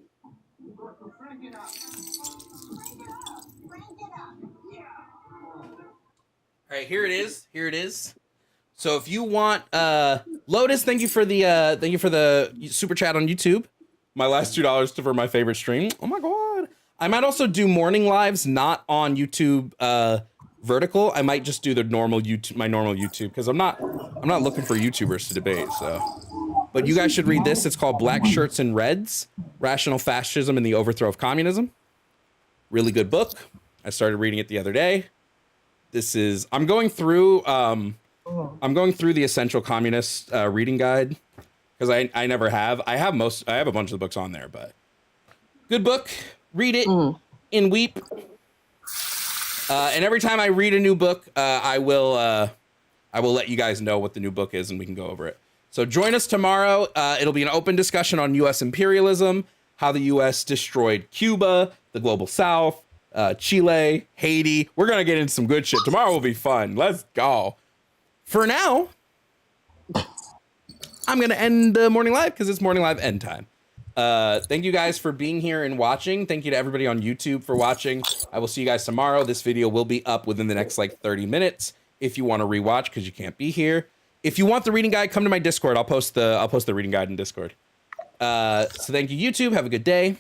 All right, here it is. So if you want, Lotus, thank you for the super chat on YouTube. My last $2 for my favorite stream. Oh my God. I might also do morning lives, not on YouTube vertical. I might just do my normal YouTube, because I'm not looking for YouTubers to debate. So, but you guys should read this. It's called Black Shirts and Reds: Rational Fascism and the Overthrow of Communism. Really good book. I started reading it the other day. I'm going through the Essential Communist reading guide, because I never have. I have a bunch of the books on there, but good book. Read it and weep. And every time I read a new book, I will let you guys know what the new book is, and we can go over it. So join us tomorrow. It'll be an open discussion on U.S. imperialism, how the U.S. destroyed Cuba, the global South, Chile, Haiti. We're going to get into some good shit. Tomorrow will be fun. Let's go. For now, I'm going to end the morning live because it's morning live end time. Thank you guys for being here and watching. Thank you to everybody on YouTube for watching. I will see you guys tomorrow. This video will be up within the next 30 minutes if you want to rewatch because you can't be here. If you want the reading guide, come to my Discord. I'll post the reading guide in Discord. So thank you, YouTube. Have a good day.